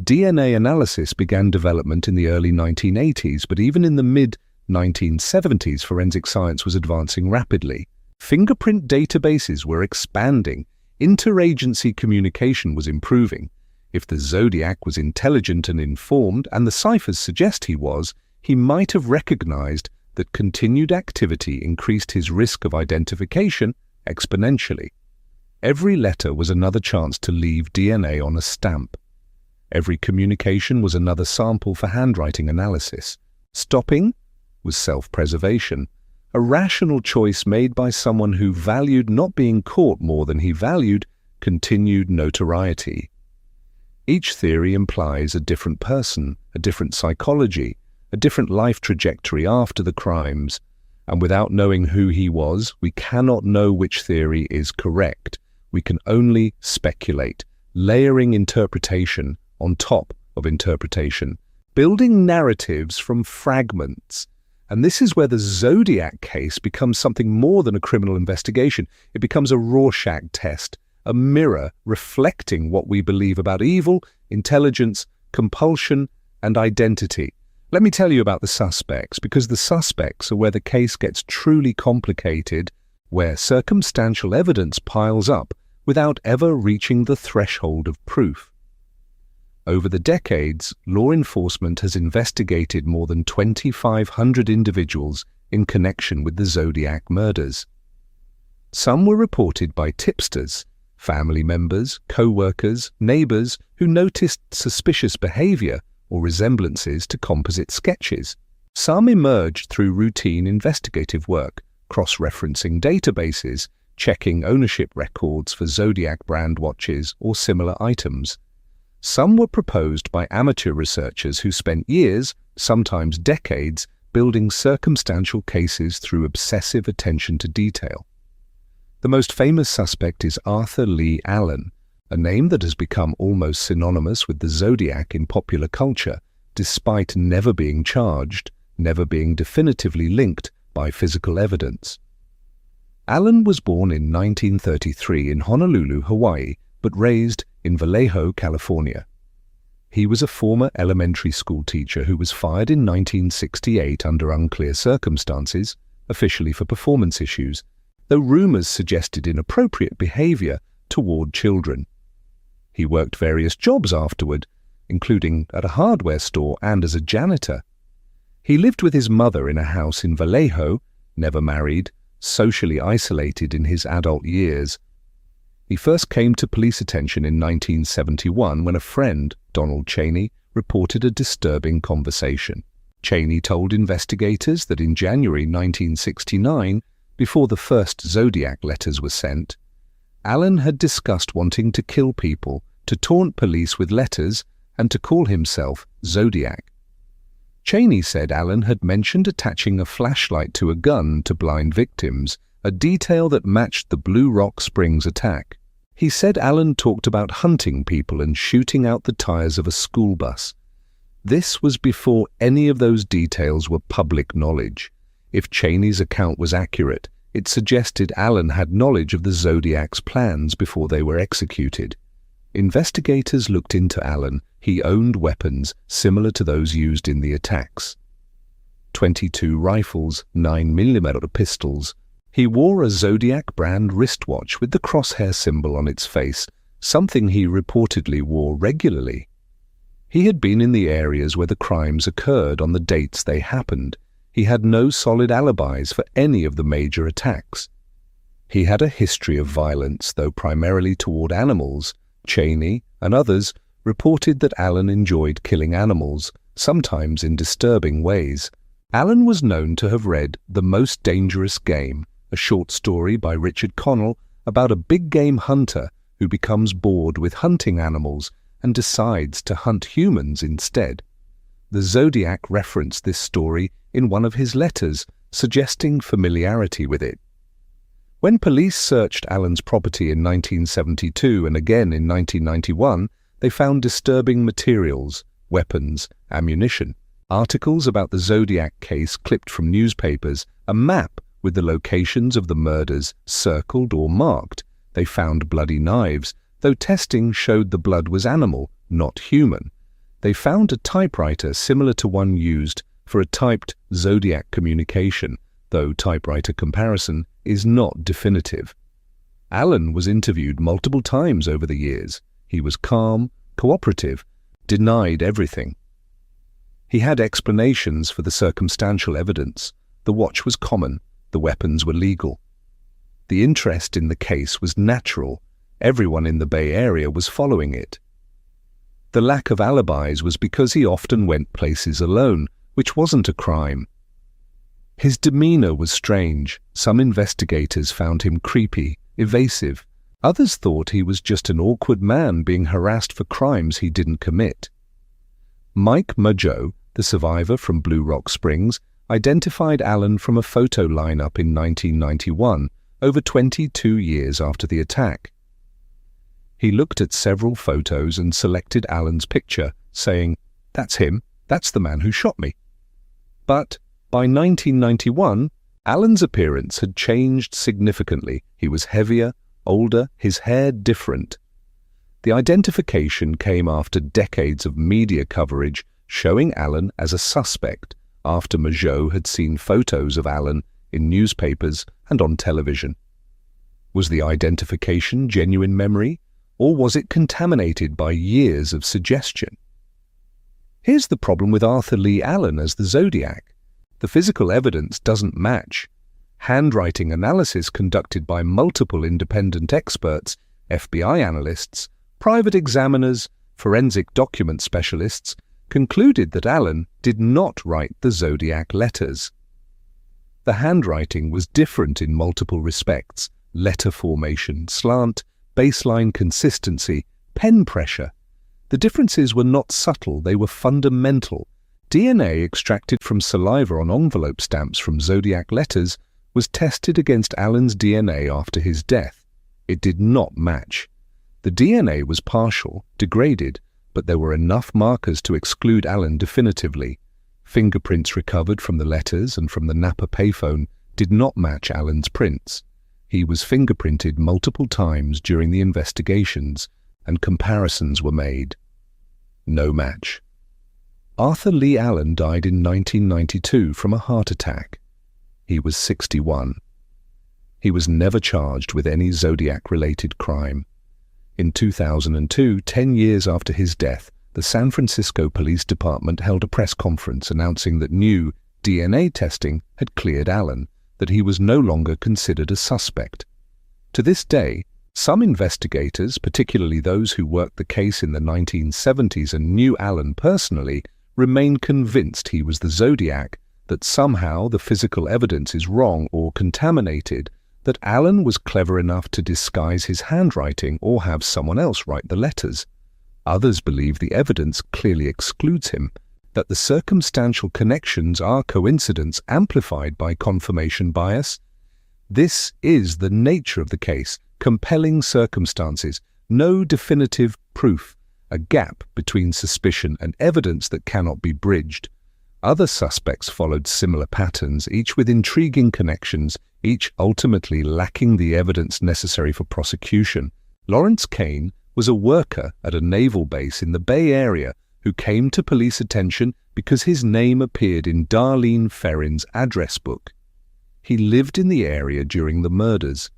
Speaker 1: DNA analysis began development in the early 1980s, but even in the mid-1970s, forensic science was advancing rapidly. Fingerprint databases were expanding. Interagency communication was improving. If the Zodiac was intelligent and informed, and the ciphers suggest he was, he might have recognized that continued activity increased his risk of identification exponentially. Every letter was another chance to leave DNA on a stamp. Every communication was another sample for handwriting analysis. Stopping was self-preservation, a rational choice made by someone who valued not being caught more than he valued continued notoriety. Each theory implies a different person, a different psychology, a different life trajectory after the crimes, and without knowing who he was, we cannot know which theory is correct. We can only speculate, layering interpretation on top of interpretation, building narratives from fragments. And this is where the Zodiac case becomes something more than a criminal investigation. It becomes a Rorschach test, a mirror reflecting what we believe about evil, intelligence, compulsion, and identity. Let me tell you about the suspects, because the suspects are where the case gets truly complicated, where circumstantial evidence piles up without ever reaching the threshold of proof. Over the decades, law enforcement has investigated more than 2,500 individuals in connection with the Zodiac murders. Some were reported by tipsters, family members, co-workers, neighbors who noticed suspicious behavior or resemblances to composite sketches. Some emerged through routine investigative work, cross-referencing databases, checking ownership records for Zodiac brand watches or similar items. Some were proposed by amateur researchers who spent years, sometimes decades, building circumstantial cases through obsessive attention to detail. The most famous suspect is Arthur Lee Allen, a name that has become almost synonymous with the Zodiac in popular culture, despite never being charged, never being definitively linked by physical evidence. Allen was born in 1933 in Honolulu, Hawaii, but raised in Vallejo, California. He was a former elementary school teacher who was fired in 1968 under unclear circumstances, officially for performance issues, though rumors suggested inappropriate behavior toward children. He worked various jobs afterward, including at a hardware store and as a janitor. He lived with his mother in a house in Vallejo, never married, socially isolated in his adult years. He first came to police attention in 1971 when a friend, Donald Cheney, reported a disturbing conversation. Cheney told investigators that in January 1969, before the first Zodiac letters were sent, Allen had discussed wanting to kill people, to taunt police with letters, and to call himself Zodiac. Cheney said Allen had mentioned attaching a flashlight to a gun to blind victims, a detail that matched the Blue Rock Springs attack. He said Allen talked about hunting people and shooting out the tires of a school bus. This was before any of those details were public knowledge. If Cheney's account was accurate, it suggested Allen had knowledge of the Zodiac's plans before they were executed. Investigators looked into Allen. He owned weapons similar to those used in the attacks. 22 rifles, 9mm pistols. He wore a Zodiac brand wristwatch with the crosshair symbol on its face, something he reportedly wore regularly. He had been in the areas where the crimes occurred on the dates they happened. He had no solid alibis for any of the major attacks. He had a history of violence, though primarily toward animals, Cheney, and others reported that Allen enjoyed killing animals, sometimes in disturbing ways. Allen was known to have read The Most Dangerous Game, a short story by Richard Connell about a big game hunter who becomes bored with hunting animals and decides to hunt humans instead. The Zodiac referenced this story in one of his letters, suggesting familiarity with it. When police searched Allen's property in 1972 and again in 1991, they found disturbing materials, weapons, ammunition, articles about the Zodiac case clipped from newspapers, a map with the locations of the murders circled or marked. They found bloody knives, though testing showed the blood was animal, not human. They found a typewriter similar to one used for a typed Zodiac communication, though typewriter comparison is not definitive. Allen was interviewed multiple times over the years. He was calm, cooperative, denied everything. He had explanations for the circumstantial evidence. The watch was common, the weapons were legal. The interest in the case was natural. Everyone in the Bay Area was following it. The lack of alibis was because he often went places alone, which wasn't a crime. His demeanor was strange. Some investigators found him creepy, evasive. Others thought he was just an awkward man being harassed for crimes he didn't commit. Mike Mageau, the survivor from Blue Rock Springs, identified Allen from a photo lineup in 1991, over 22 years after the attack. He looked at several photos and selected Allen's picture, saying, "That's him, that's the man who shot me." But by 1991, Allen's appearance had changed significantly. He was heavier, older, his hair different. The identification came after decades of media coverage showing Allen as a suspect, after Mageau had seen photos of Allen in newspapers and on television. Was the identification genuine memory, or was it contaminated by years of suggestion? Here's the problem with Arthur Lee Allen as the Zodiac. The physical evidence doesn't match. Handwriting analysis conducted by multiple independent experts, FBI analysts, private examiners, forensic document specialists, concluded that Allen did not write the Zodiac letters. The handwriting was different in multiple respects: letter formation, slant, baseline consistency, pen pressure. The differences were not subtle, they were fundamental. DNA extracted from saliva on envelope stamps from Zodiac letters was tested against Allen's DNA after his death. It did not match. The DNA was partial, degraded, but there were enough markers to exclude Allen definitively. Fingerprints recovered from the letters and from the Napa payphone did not match Allen's prints. He was fingerprinted multiple times during the investigations, and comparisons were made. No match. Arthur Lee Allen died in 1992 from a heart attack. He was 61. He was never charged with any Zodiac-related crime. In 2002, 10 years after his death, the San Francisco Police Department held a press conference announcing that new DNA testing had cleared Allen, that he was no longer considered a suspect. To this day, some investigators, particularly those who worked the case in the 1970s and knew Allen personally, remain convinced he was the Zodiac, that somehow the physical evidence is wrong or contaminated, that Allen was clever enough to disguise his handwriting or have someone else write the letters. Others believe the evidence clearly excludes him, that the circumstantial connections are coincidence amplified by confirmation bias. This is the nature of the case: compelling circumstances, no definitive proof, a gap between suspicion and evidence that cannot be bridged. Other suspects followed similar patterns, each with intriguing connections, each ultimately lacking the evidence necessary for prosecution. Lawrence Kane was a worker at a naval base in the Bay Area who came to police attention because his name appeared in Darlene Ferrin's address book. He lived in the area during the murders.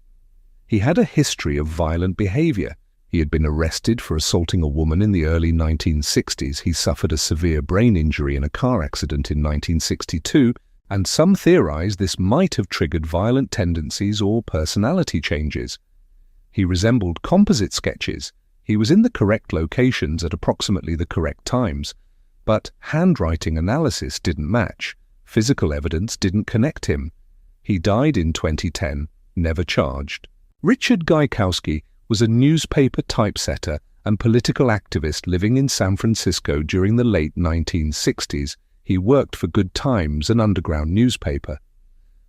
Speaker 1: He had a history of violent behavior. He had been arrested for assaulting a woman in the early 1960s. He suffered a severe brain injury in a car accident in 1962, and some theorize this might have triggered violent tendencies or personality changes. He resembled composite sketches. He was in the correct locations at approximately the correct times, but handwriting analysis didn't match. Physical evidence didn't connect him. He died in 2010, never charged. Richard Gaikowski was a newspaper typesetter and political activist living in San Francisco during the late 1960s. He worked for Good Times, an underground newspaper.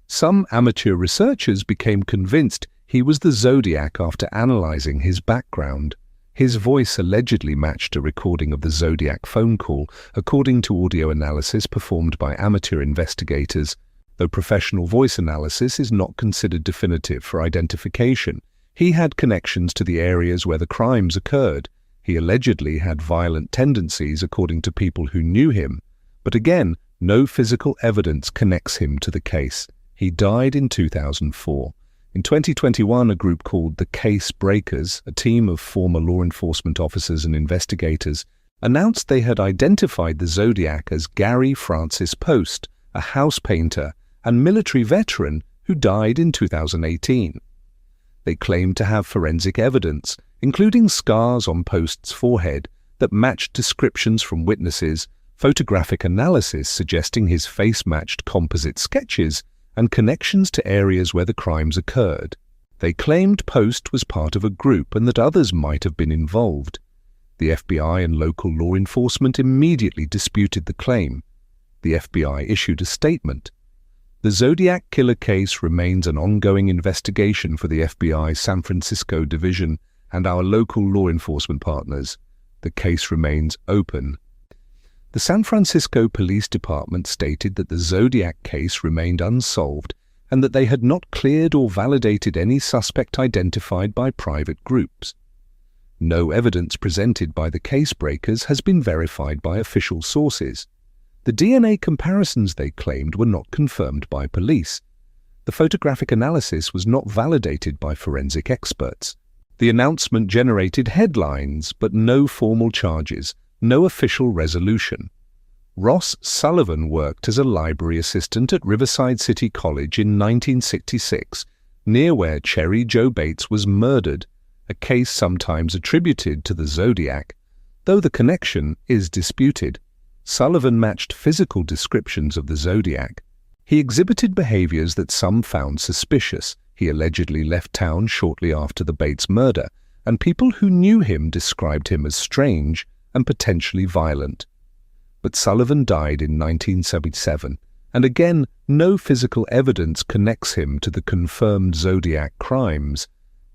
Speaker 1: Some amateur researchers became convinced he was the Zodiac after analyzing his background. His voice allegedly matched a recording of the Zodiac phone call, according to audio analysis performed by amateur investigators. Though professional voice analysis is not considered definitive for identification, he had connections to the areas where the crimes occurred. He allegedly had violent tendencies according to people who knew him. But again, no physical evidence connects him to the case. He died in 2004. In 2021, a group called the Case Breakers, a team of former law enforcement officers and investigators, announced they had identified the Zodiac as Gary Francis Post, a house painter and military veteran who died in 2018. They claimed to have forensic evidence, including scars on Post's forehead, that matched descriptions from witnesses, photographic analysis suggesting his face matched composite sketches, and connections to areas where the crimes occurred. They claimed Post was part of a group and that others might have been involved. The FBI and local law enforcement immediately disputed the claim. The FBI issued a statement. The Zodiac Killer case remains an ongoing investigation for the FBI San Francisco division and our local law enforcement partners. The case remains open. The San Francisco Police Department stated that the Zodiac case remained unsolved and that they had not cleared or validated any suspect identified by private groups. No evidence presented by the case breakers has been verified by official sources. The DNA comparisons they claimed were not confirmed by police. The photographic analysis was not validated by forensic experts. The announcement generated headlines, but no formal charges. No official resolution. Ross Sullivan worked as a library assistant at Riverside City College in 1966, near where Cherry Jo Bates was murdered, a case sometimes attributed to the Zodiac. Though the connection is disputed, Sullivan matched physical descriptions of the Zodiac. He exhibited behaviors that some found suspicious. He allegedly left town shortly after the Bates murder, and people who knew him described him as strange and potentially violent. But Sullivan died in 1977, and again, no physical evidence connects him to the confirmed Zodiac crimes.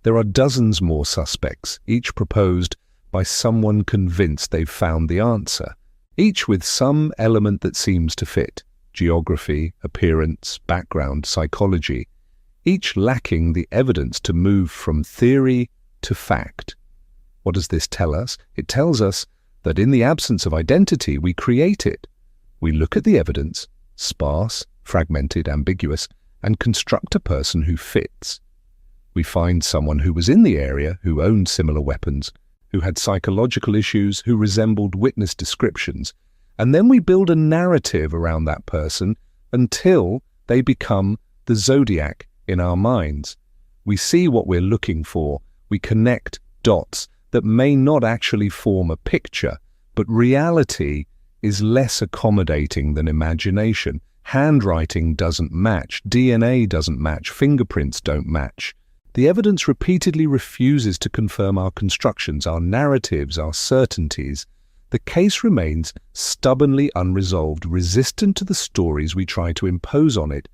Speaker 1: There are dozens more suspects, each proposed by someone convinced they've found the answer, each with some element that seems to fit: geography, appearance, background, psychology, each lacking the evidence to move from theory to fact. What does this tell us? It tells us that in the absence of identity, we create it. We look at the evidence, sparse, fragmented, ambiguous, and construct a person who fits. We find someone who was in the area, who owned similar weapons, who had psychological issues, who resembled witness descriptions, and then we build a narrative around that person until they become the Zodiac in our minds. We see what we're looking for. We connect dots that may not actually form a picture, but reality is less accommodating than imagination. Handwriting doesn't match, DNA doesn't match, fingerprints don't match. The evidence repeatedly refuses to confirm our constructions, our narratives, our certainties. The case remains stubbornly unresolved, resistant to the stories we try to impose on it.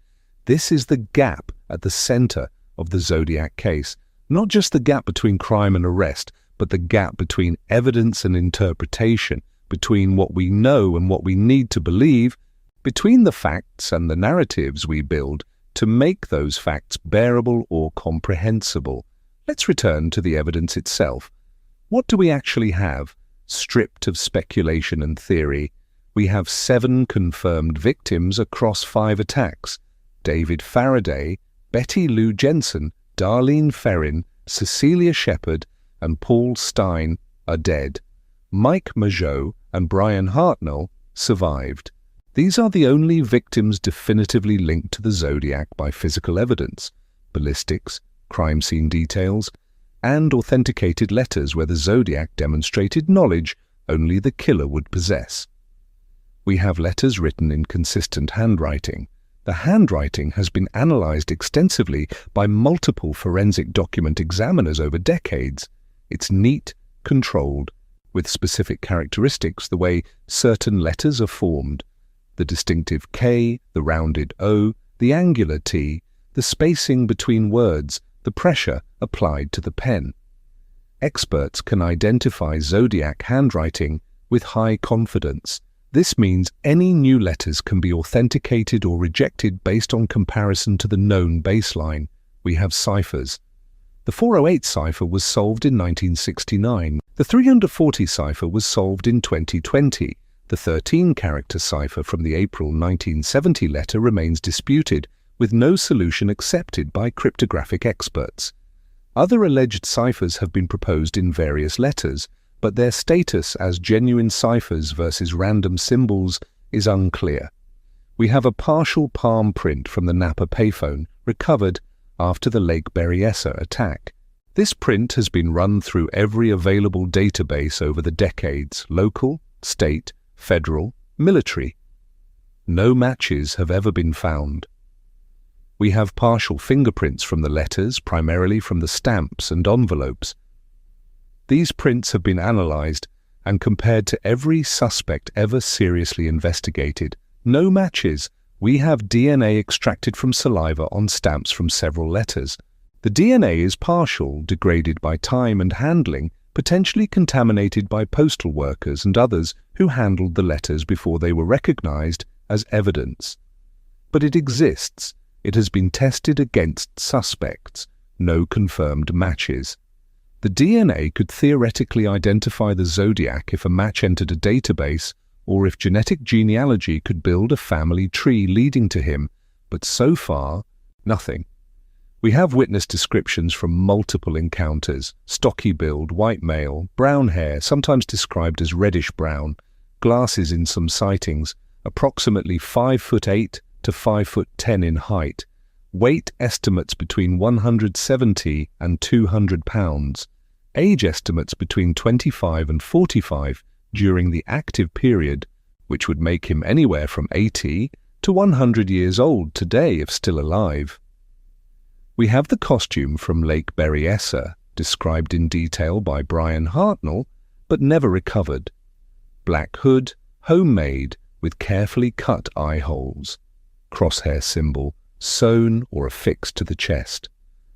Speaker 1: This is the gap at the center of the Zodiac case. Not just the gap between crime and arrest, but the gap between evidence and interpretation, between what we know and what we need to believe, between the facts and the narratives we build to make those facts bearable or comprehensible. Let's return to the evidence itself. What do we actually have? Stripped of speculation and theory, we have 7 confirmed victims across 5 attacks: David Faraday, Betty Lou Jensen, Darlene Ferrin, Cecilia Shepard, and Paul Stein are dead. Mike Mageau and Brian Hartnell survived. These are the only victims definitively linked to the Zodiac by physical evidence, ballistics, crime scene details. and authenticated letters where the Zodiac demonstrated knowledge only the killer would possess. We have letters written in consistent handwriting. The handwriting has been analyzed extensively by multiple forensic document examiners over decades. It's neat, controlled, with specific characteristics, the way certain letters are formed. The distinctive K, the rounded O, the angular T, the spacing between words, the pressure applied to the pen. Experts can identify Zodiac handwriting with high confidence. This means any new letters can be authenticated or rejected based on comparison to the known baseline. We have ciphers. The 408 cipher was solved in 1969. The 340 cipher was solved in 2020. The 13-character cipher from the April 1970 letter remains disputed, with no solution accepted by cryptographic experts. Other alleged ciphers have been proposed in various letters, but their status as genuine ciphers versus random symbols is unclear. We have a partial palm print from the Napa payphone recovered after the Lake Berryessa attack. This print has been run through every available database over the decades: local, state, federal, military. No matches have ever been found. We have partial fingerprints from the letters, primarily from the stamps and envelopes. These prints have been analyzed and compared to every suspect ever seriously investigated. No matches. We have DNA extracted from saliva on stamps from several letters. The DNA is partial, degraded by time and handling, potentially contaminated by postal workers and others who handled the letters before they were recognized as evidence. But it exists. It has been tested against suspects. No confirmed matches. The DNA could theoretically identify the Zodiac if a match entered a database, or if genetic genealogy could build a family tree leading to him, but so far, nothing. We have witness descriptions from multiple encounters: stocky build, white male, brown hair, sometimes described as reddish-brown, glasses in some sightings, approximately 5'8" to 5'10" in height, weight estimates between 170 and 200 pounds, age estimates between 25 and 45 during the active period, which would make him anywhere from 80 to 100 years old today if still alive. We have the costume from Lake Berryessa, described in detail by Brian Hartnell, but never recovered. Black hood, homemade, with carefully cut eye holes. Crosshair symbol, sewn or affixed to the chest.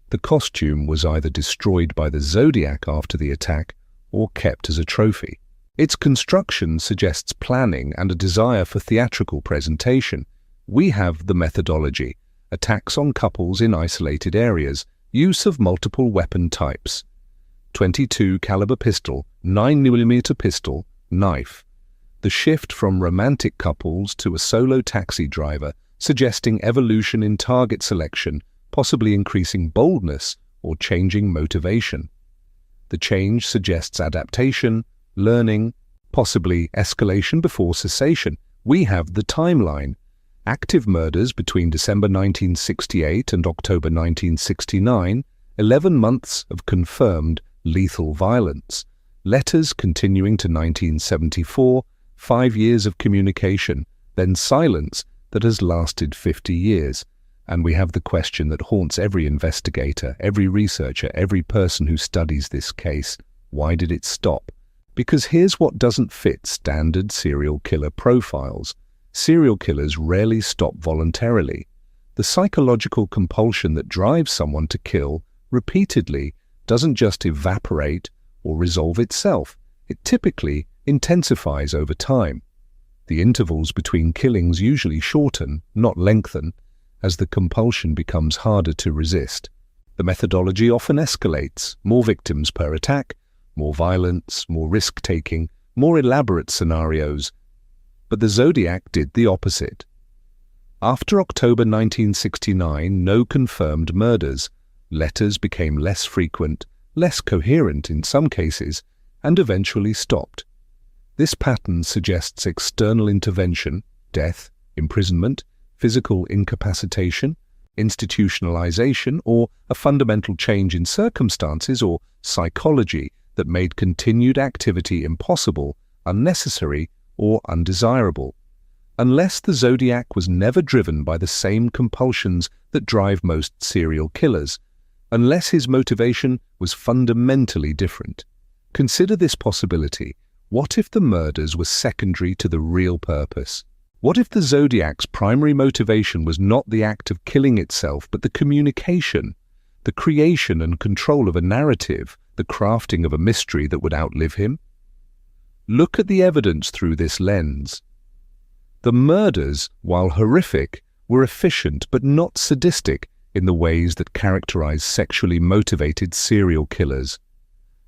Speaker 1: The costume was either destroyed by the Zodiac after the attack or kept as a trophy. Its construction suggests planning and a desire for theatrical presentation. We have the methodology: attacks on couples in isolated areas, use of multiple weapon types, .22 caliber pistol, 9mm pistol, knife. The shift from romantic couples to a solo taxi driver, suggesting evolution in target selection, possibly increasing boldness or changing motivation. The change suggests adaptation, learning, possibly escalation before cessation. We have the timeline: active murders between December 1968 and October 1969, 11 months of confirmed lethal violence, letters continuing to 1974, 5 years of communication, then silence that has lasted 50 years. And we have the question that haunts every investigator, every researcher, every person who studies this case: why did it stop? Because here's what doesn't fit standard serial killer profiles. Serial killers rarely stop voluntarily. The psychological compulsion that drives someone to kill repeatedly doesn't just evaporate or resolve itself. It typically intensifies over time. The intervals between killings usually shorten, not lengthen, as the compulsion becomes harder to resist. The methodology often escalates: more victims per attack, more violence, more risk-taking, more elaborate scenarios. But the Zodiac did the opposite. After October 1969, no confirmed murders. Letters became less frequent, less coherent in some cases, and eventually stopped. This pattern suggests external intervention, death, imprisonment, physical incapacitation, institutionalization, or a fundamental change in circumstances or psychology that made continued activity impossible, unnecessary, or undesirable. Unless the Zodiac was never driven by the same compulsions that drive most serial killers, unless his motivation was fundamentally different. Consider this possibility. What if the murders were secondary to the real purpose? What if the Zodiac's primary motivation was not the act of killing itself, but the communication, the creation and control of a narrative, the crafting of a mystery that would outlive him? Look at the evidence through this lens. The murders, while horrific, were efficient but not sadistic in the ways that characterize sexually motivated serial killers.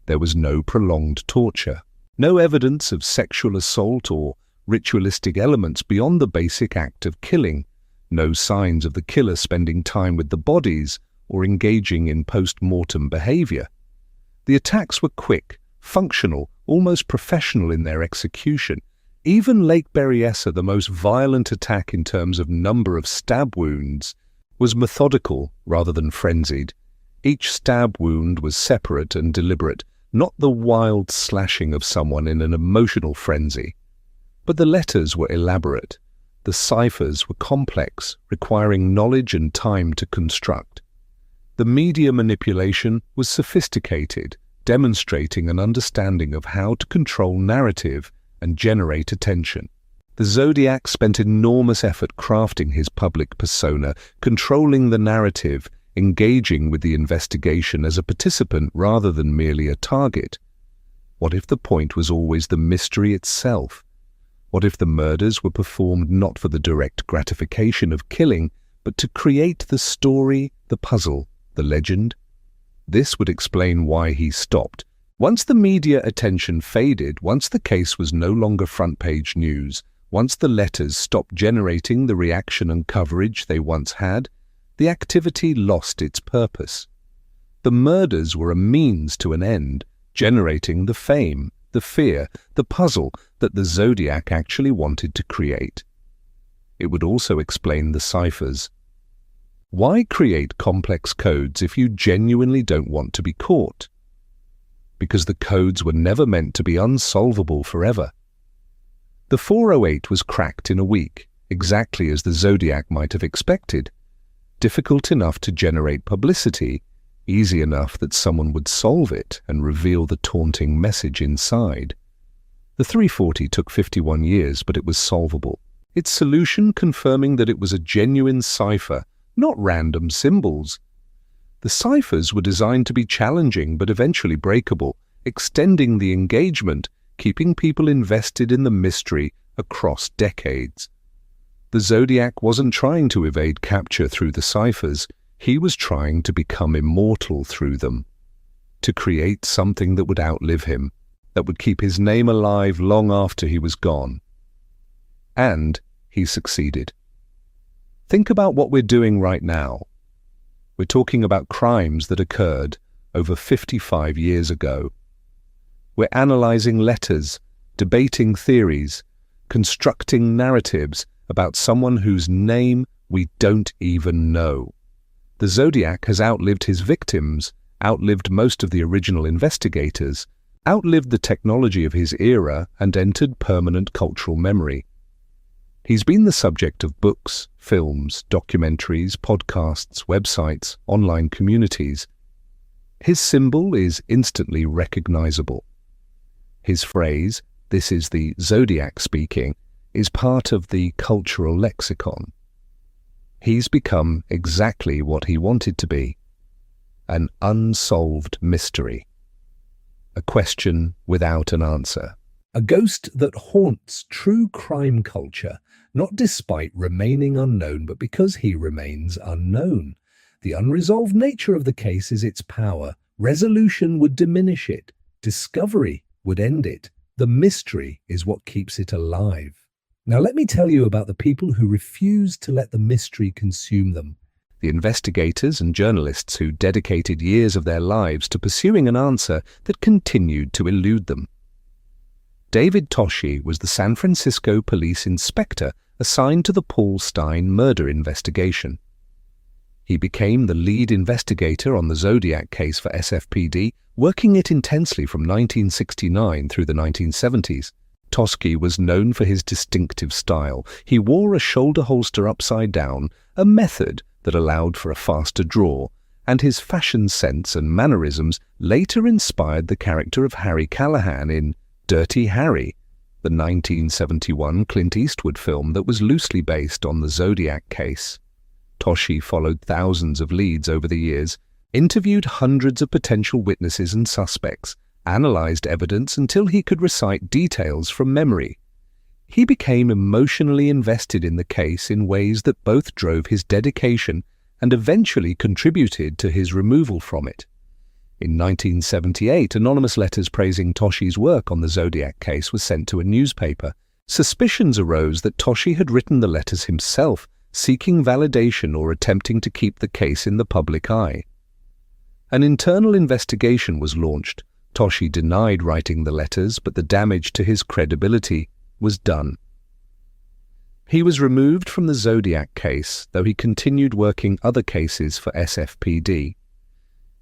Speaker 1: There was no prolonged torture, no evidence of sexual assault or ritualistic elements beyond the basic act of killing, no signs of the killer spending time with the bodies or engaging in post-mortem behavior. The attacks were quick, functional, almost professional in their execution. Even Lake Berryessa, the most violent attack in terms of number of stab wounds, was methodical rather than frenzied. Each stab wound was separate and deliberate, not the wild slashing of someone in an emotional frenzy. But the letters were elaborate. The ciphers were complex, requiring knowledge and time to construct. The media manipulation was sophisticated, demonstrating an understanding of how to control narrative and generate attention. The Zodiac spent enormous effort crafting his public persona, controlling the narrative, engaging with the investigation as a participant rather than merely a target. What if the point was always the mystery itself? What if the murders were performed not for the direct gratification of killing, but to create the story, the puzzle, the legend? This would explain why he stopped. Once the media attention faded, once the case was no longer front-page news, once the letters stopped generating the reaction and coverage they once had, the activity lost its purpose. The murders were a means to an end, generating the fame, the fear, the puzzle that the Zodiac actually wanted to create. It would also explain the ciphers. Why create complex codes if you genuinely don't want to be caught? Because the codes were never meant to be unsolvable forever. The 408 was cracked in a week, exactly as the Zodiac might have expected. Difficult enough to generate publicity, easy enough that someone would solve it and reveal the taunting message inside. The 340 took 51 years, but it was solvable. Its solution confirming that it was a genuine cipher, not random symbols. The ciphers were designed to be challenging but eventually breakable, extending the engagement, keeping people invested in the mystery across decades. The Zodiac wasn't trying to evade capture through the ciphers, he was trying to become immortal through them, to create something that would outlive him, that would keep his name alive long after he was gone. And he succeeded. Think about what we're doing right now. We're talking about crimes that occurred over 55 years ago. We're analyzing letters, debating theories, constructing narratives about someone whose name we don't even know. The Zodiac has outlived his victims, outlived most of the original investigators, outlived the technology of his era, and entered permanent cultural memory. He's been the subject of books, films, documentaries, podcasts, websites, online communities. His symbol is instantly recognizable. His phrase, "This is the Zodiac speaking," is part of the cultural lexicon. He's become exactly what he wanted to be, an unsolved mystery, a question without an answer. A ghost that haunts true crime culture, not despite remaining unknown, but because he remains unknown. The unresolved nature of the case is its power. Resolution would diminish it. Discovery would end it. The mystery is what keeps it alive. Now let me tell you about the people who refuse to let the mystery consume them. The investigators and journalists who dedicated years of their lives to pursuing an answer that continued to elude them. David Toschi was the San Francisco police inspector assigned to the Paul Stein murder investigation. He became the lead investigator on the Zodiac case for SFPD, working it intensely from 1969 through the 1970s. Toski was known for his distinctive style. He wore a shoulder holster upside down, a method that allowed for a faster draw, and his fashion sense and mannerisms later inspired the character of Harry Callahan in Dirty Harry, the 1971 Clint Eastwood film that was loosely based on the Zodiac case. Toshi followed thousands of leads over the years, interviewed hundreds of potential witnesses and suspects, analyzed evidence until he could recite details from memory. He became emotionally invested in the case in ways that both drove his dedication and eventually contributed to his removal from it. In 1978, anonymous letters praising Toshi's work on the Zodiac case were sent to a newspaper. Suspicions arose that Toshi had written the letters himself, seeking validation or attempting to keep the case in the public eye. An internal investigation was launched. Toshi denied writing the letters, but the damage to his credibility was done. He was removed from the Zodiac case, though he continued working other cases for SFPD.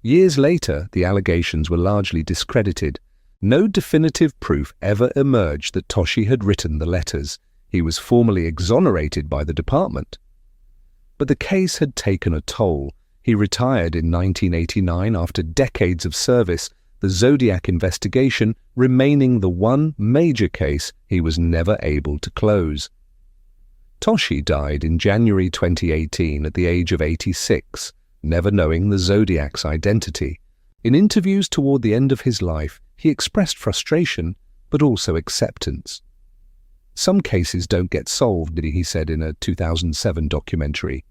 Speaker 1: Years later, the allegations were largely discredited. No definitive proof ever emerged that Toshi had written the letters. He was formally exonerated by the department. But the case had taken a toll. He retired in 1989 after decades of service, the Zodiac investigation remaining the one major case he was never able to close. Toshi died in January 2018 at the age of 86, never knowing the Zodiac's identity. In interviews toward the end of his life, he expressed frustration, but also acceptance. "Some cases don't get solved," he said in a 2007 documentary.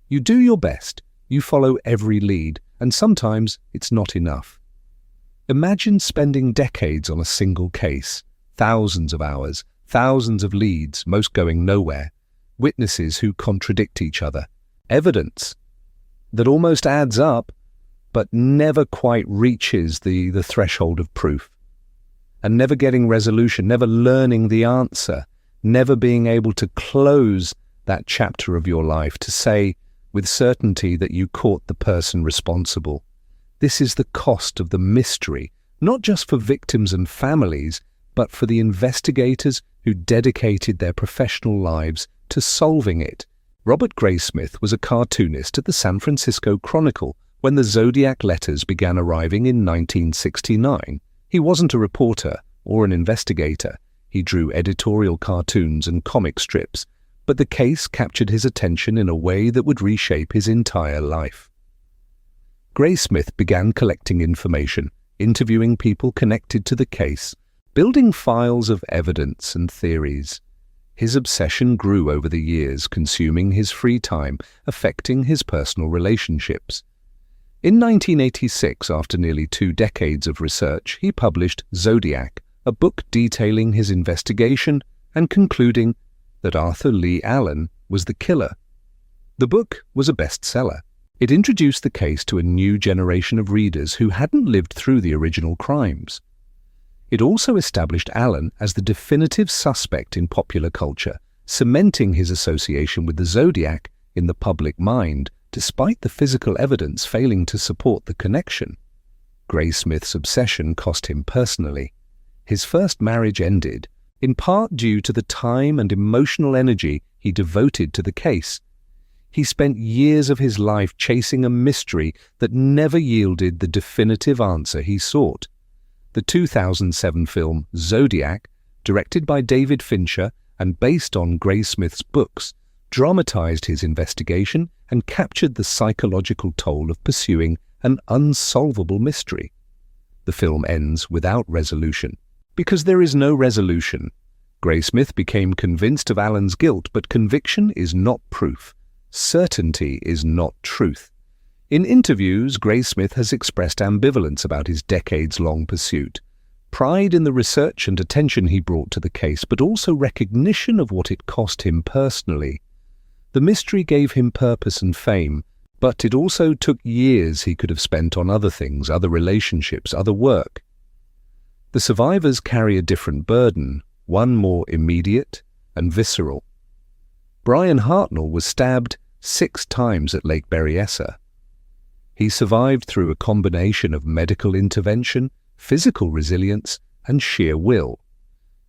Speaker 1: "You do your best, you follow every lead, and sometimes it's not enough." Imagine spending decades on a single case, thousands of hours, thousands of leads, most going nowhere, witnesses who contradict each other, evidence that almost adds up, but never quite reaches the threshold of proof. And never getting resolution, never learning the answer, never being able to close that chapter of your life to say with certainty that you caught the person responsible. This is the cost of the mystery, not just for victims and families, but for the investigators who dedicated their professional lives to solving it. Robert Graysmith was a cartoonist at the San Francisco Chronicle when the Zodiac letters began arriving in 1969. He wasn't a reporter or an investigator. He drew editorial cartoons and comic strips, but the case captured his attention in a way that would reshape his entire life. Graysmith began collecting information, interviewing people connected to the case, building files of evidence and theories. His obsession grew over the years, consuming his free time, affecting his personal relationships. In 1986, after nearly 2 decades of research, he published Zodiac, a book detailing his investigation and concluding that Arthur Lee Allen was the killer. The book was a bestseller. It introduced the case to a new generation of readers who hadn't lived through the original crimes. It also established Allen as the definitive suspect in popular culture, cementing his association with the Zodiac in the public mind, despite the physical evidence failing to support the connection. Graysmith's obsession cost him personally. His first marriage ended, in part due to the time and emotional energy he devoted to the case. He spent years of his life chasing a mystery that never yielded the definitive answer he sought. The 2007 film Zodiac, directed by David Fincher and based on Graysmith's books, dramatized his investigation and captured the psychological toll of pursuing an unsolvable mystery. The film ends without resolution. Because there is no resolution, Graysmith became convinced of Allen's guilt, but conviction is not proof. Certainty is not truth. In interviews, Graysmith has expressed ambivalence about his decades-long pursuit. Pride in the research and attention he brought to the case, but also recognition of what it cost him personally. The mystery gave him purpose and fame, but it also took years he could have spent on other things, other relationships, other work. The survivors carry a different burden, one more immediate and visceral. Brian Hartnell was stabbed 6 times at Lake Berryessa. He survived through a combination of medical intervention, physical resilience, and sheer will.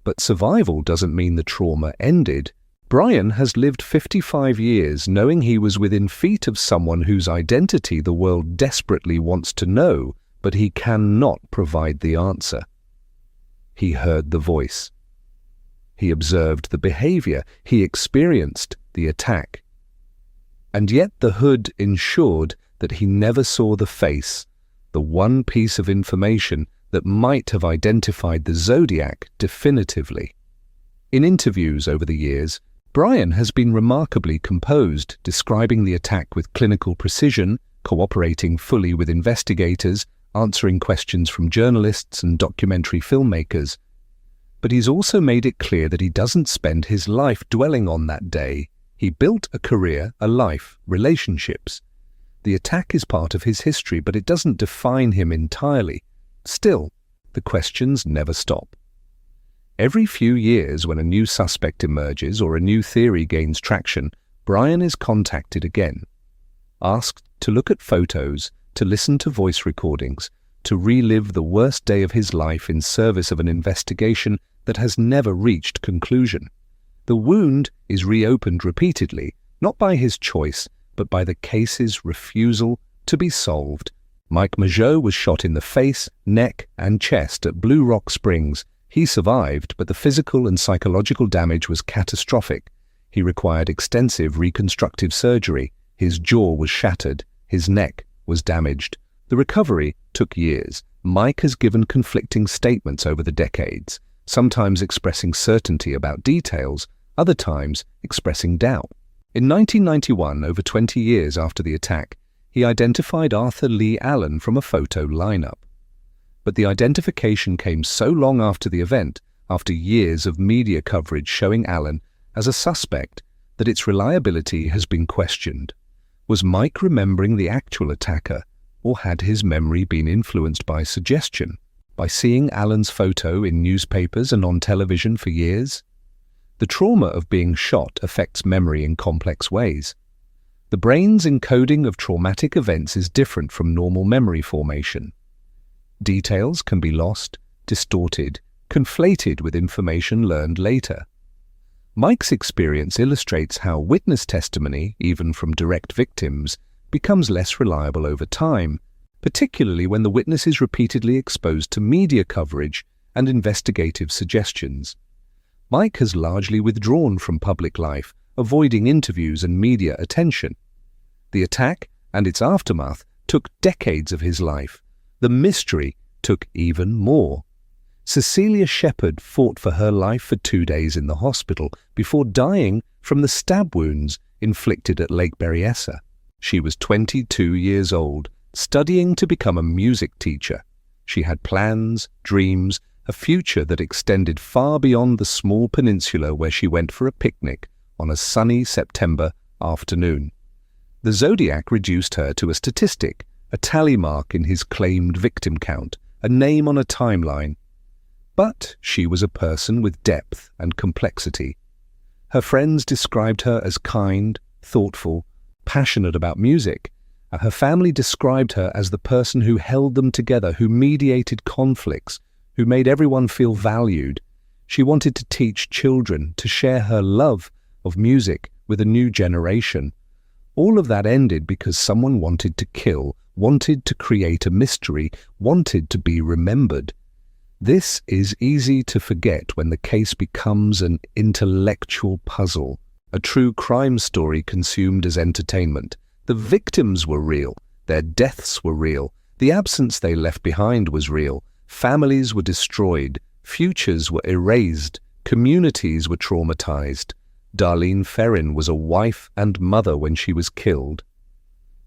Speaker 1: But survival doesn't mean the trauma ended. Brian has lived 55 years knowing he was within feet of someone whose identity the world desperately wants to know, but he cannot provide the answer. He heard the voice. He observed the behavior. He experienced the attack. And yet the hood ensured that he never saw the face, the one piece of information that might have identified the Zodiac definitively. In interviews over the years, Brian has been remarkably composed, describing the attack with clinical precision, cooperating fully with investigators, answering questions from journalists and documentary filmmakers. But he's also made it clear that he doesn't spend his life dwelling on that day. He built a career, a life, relationships. The attack is part of his history, but it doesn't define him entirely. Still, the questions never stop. Every few years, when a new suspect emerges or a new theory gains traction, Brian is contacted again, asked to look at photos, to listen to voice recordings, to relive the worst day of his life in service of an investigation that has never reached conclusion. The wound is reopened repeatedly, not by his choice, but by the case's refusal to be solved. Mike Mageau was shot in the face, neck, and chest at Blue Rock Springs. He survived, but the physical and psychological damage was catastrophic. He required extensive reconstructive surgery. His jaw was shattered. His neck was damaged. The recovery took years. Mike has given conflicting statements over the decades, sometimes expressing certainty about details, other times expressing doubt. In 1991, over 20 years after the attack, he identified Arthur Lee Allen from a photo lineup. But the identification came so long after the event, after years of media coverage showing Allen as a suspect, that its reliability has been questioned. Was Mike remembering the actual attacker, or had his memory been influenced by suggestion, by seeing Allen's photo in newspapers and on television for years? The trauma of being shot affects memory in complex ways. The brain's encoding of traumatic events is different from normal memory formation. Details can be lost, distorted, conflated with information learned later. Mike's experience illustrates how witness testimony, even from direct victims, becomes less reliable over time, particularly when the witness is repeatedly exposed to media coverage and investigative suggestions. Mike has largely withdrawn from public life, avoiding interviews and media attention. The attack and its aftermath took decades of his life. The mystery took even more. Cecilia Shepard fought for her life for 2 days in the hospital before dying from the stab wounds inflicted at Lake Berryessa. She was 22 years old, studying to become a music teacher. She had plans, dreams, a future that extended far beyond the small peninsula where she went for a picnic on a sunny September afternoon. The Zodiac reduced her to a statistic, a tally mark in his claimed victim count, a name on a timeline. But she was a person with depth and complexity. Her friends described her as kind, thoughtful, passionate about music. Her family described her as the person who held them together, who mediated conflicts, who made everyone feel valued. She wanted to teach children, to share her love of music with a new generation. All of that ended because someone wanted to kill, wanted to create a mystery, wanted to be remembered. This is easy to forget when the case becomes an intellectual puzzle, a true crime story consumed as entertainment. The victims were real, their deaths were real, the absence they left behind was real, families were destroyed, futures were erased, communities were traumatized. Darlene Ferrin was a wife and mother when she was killed.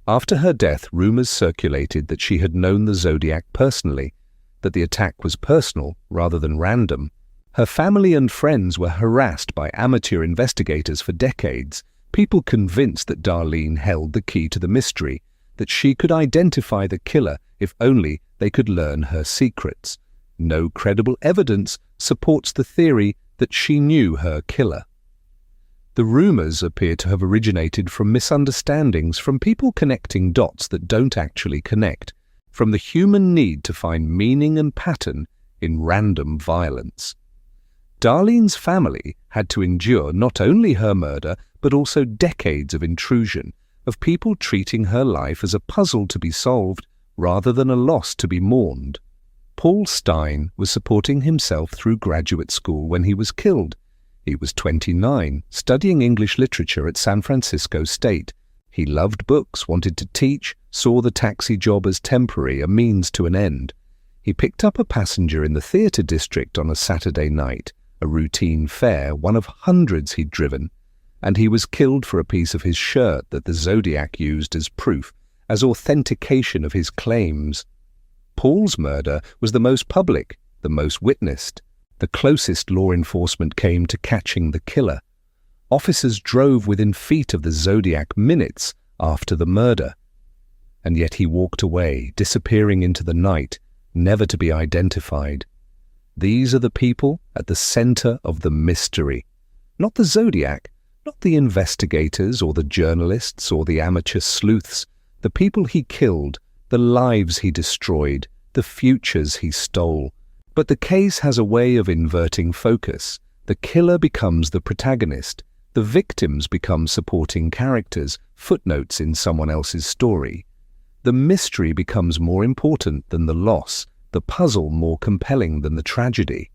Speaker 1: After her death, rumors circulated that she had known the Zodiac personally, that the attack was personal rather than random. Her family and friends were harassed by amateur investigators for decades, people convinced that Darlene held the key to the mystery, that she could identify the killer if only they could learn her secrets. No credible evidence supports the theory that she knew her killer. The rumors appear to have originated from misunderstandings, from people connecting dots that don't actually connect, from the human need to find meaning and pattern in random violence. Darlene's family had to endure not only her murder, but also decades of intrusion, of people treating her life as a puzzle to be solved rather than a loss to be mourned. Paul Stein was supporting himself through graduate school when he was killed. He was 29, studying English literature at San Francisco State. He loved books, wanted to teach, saw the taxi job as temporary, a means to an end. He picked up a passenger in the theatre district on a Saturday night, a routine fare, one of hundreds he'd driven, and he was killed for a piece of his shirt that the Zodiac used as proof, as authentication of his claims. Paul's murder was the most public, the most witnessed. The closest law enforcement came to catching the killer. Officers drove within feet of the Zodiac minutes after the murder. And yet he walked away, disappearing into the night, never to be identified. These are the people at the center of the mystery. Not the Zodiac, not the investigators or the journalists or the amateur sleuths. The people he killed, the lives he destroyed, the futures he stole. But the case has a way of inverting focus. The killer becomes the protagonist. The victims become supporting characters, footnotes in someone else's story. The mystery becomes more important than the loss, the puzzle more compelling than the tragedy.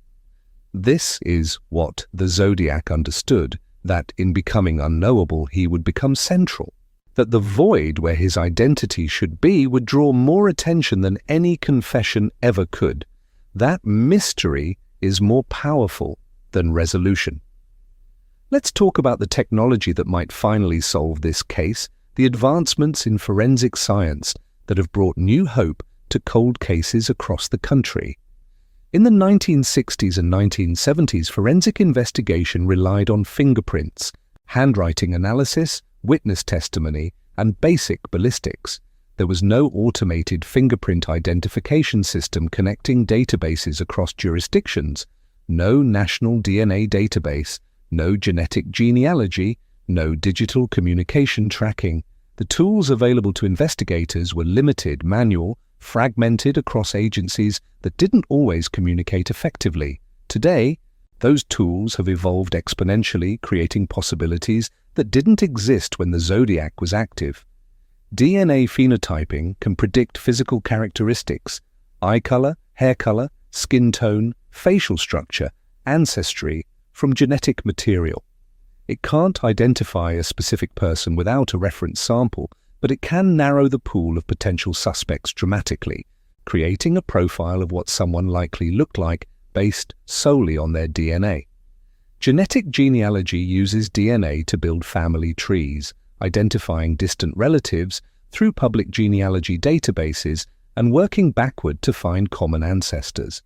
Speaker 1: This is what the Zodiac understood, that in becoming unknowable he would become central, that the void where his identity should be would draw more attention than any confession ever could. That mystery is more powerful than resolution. Let's talk about the technology that might finally solve this case, the advancements in forensic science that have brought new hope to cold cases across the country. In the 1960s and 1970s, forensic investigation relied on fingerprints, handwriting analysis, witness testimony, and basic ballistics. There was no automated fingerprint identification system connecting databases across jurisdictions, no national DNA database, no genetic genealogy, no digital communication tracking. The tools available to investigators were limited, manual, fragmented across agencies that didn't always communicate effectively. Today, those tools have evolved exponentially, creating possibilities that didn't exist when the Zodiac was active. DNA phenotyping can predict physical characteristics, eye color, hair color, skin tone, facial structure, ancestry, from genetic material. It can't identify a specific person without a reference sample, but it can narrow the pool of potential suspects dramatically, creating a profile of what someone likely looked like based solely on their DNA. Genetic genealogy uses DNA to build family trees, identifying distant relatives through public genealogy databases and working backward to find common ancestors.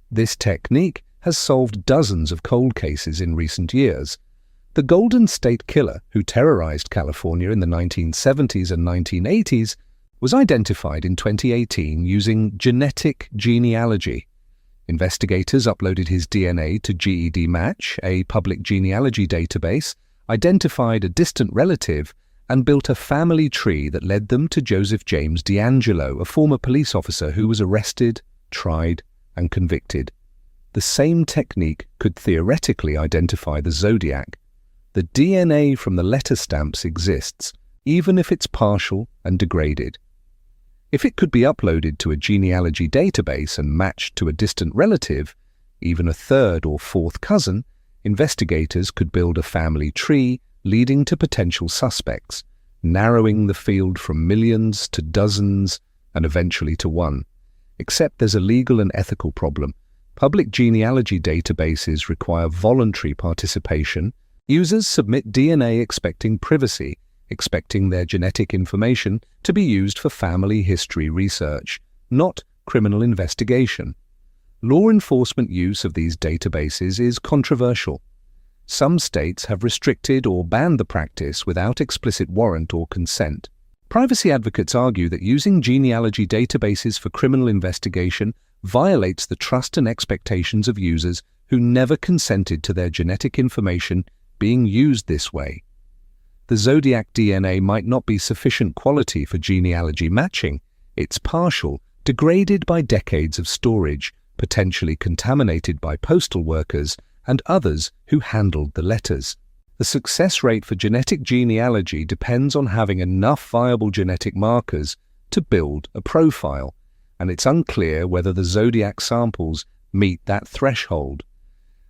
Speaker 1: This technique has solved dozens of cold cases in recent years. The Golden State Killer, who terrorized California in the 1970s and 1980s, was identified in 2018 using genetic genealogy. Investigators uploaded his DNA to GED Match, a public genealogy database, identified a distant relative, and built a family tree that led them to Joseph James D'Angelo, a former police officer who was arrested, tried, and convicted. The same technique could theoretically identify the Zodiac. The DNA from the letter stamps exists, even if it's partial and degraded. If it could be uploaded to a genealogy database and matched to a distant relative, even a third or fourth cousin, investigators could build a family tree leading to potential suspects, narrowing the field from millions to dozens and eventually to one. Except there's a legal and ethical problem. Public genealogy databases require voluntary participation. Users submit DNA expecting privacy, expecting their genetic information to be used for family history research, not criminal investigation. Law enforcement use of these databases is controversial. Some states have restricted or banned the practice without explicit warrant or consent. Privacy advocates argue that using genealogy databases for criminal investigation violates the trust and expectations of users who never consented to their genetic information being used this way. The Zodiac DNA might not be sufficient quality for genealogy matching. It's partial, degraded by decades of storage, potentially contaminated by postal workers and others who handled the letters. The success rate for genetic genealogy depends on having enough viable genetic markers to build a profile, and it's unclear whether the Zodiac samples meet that threshold.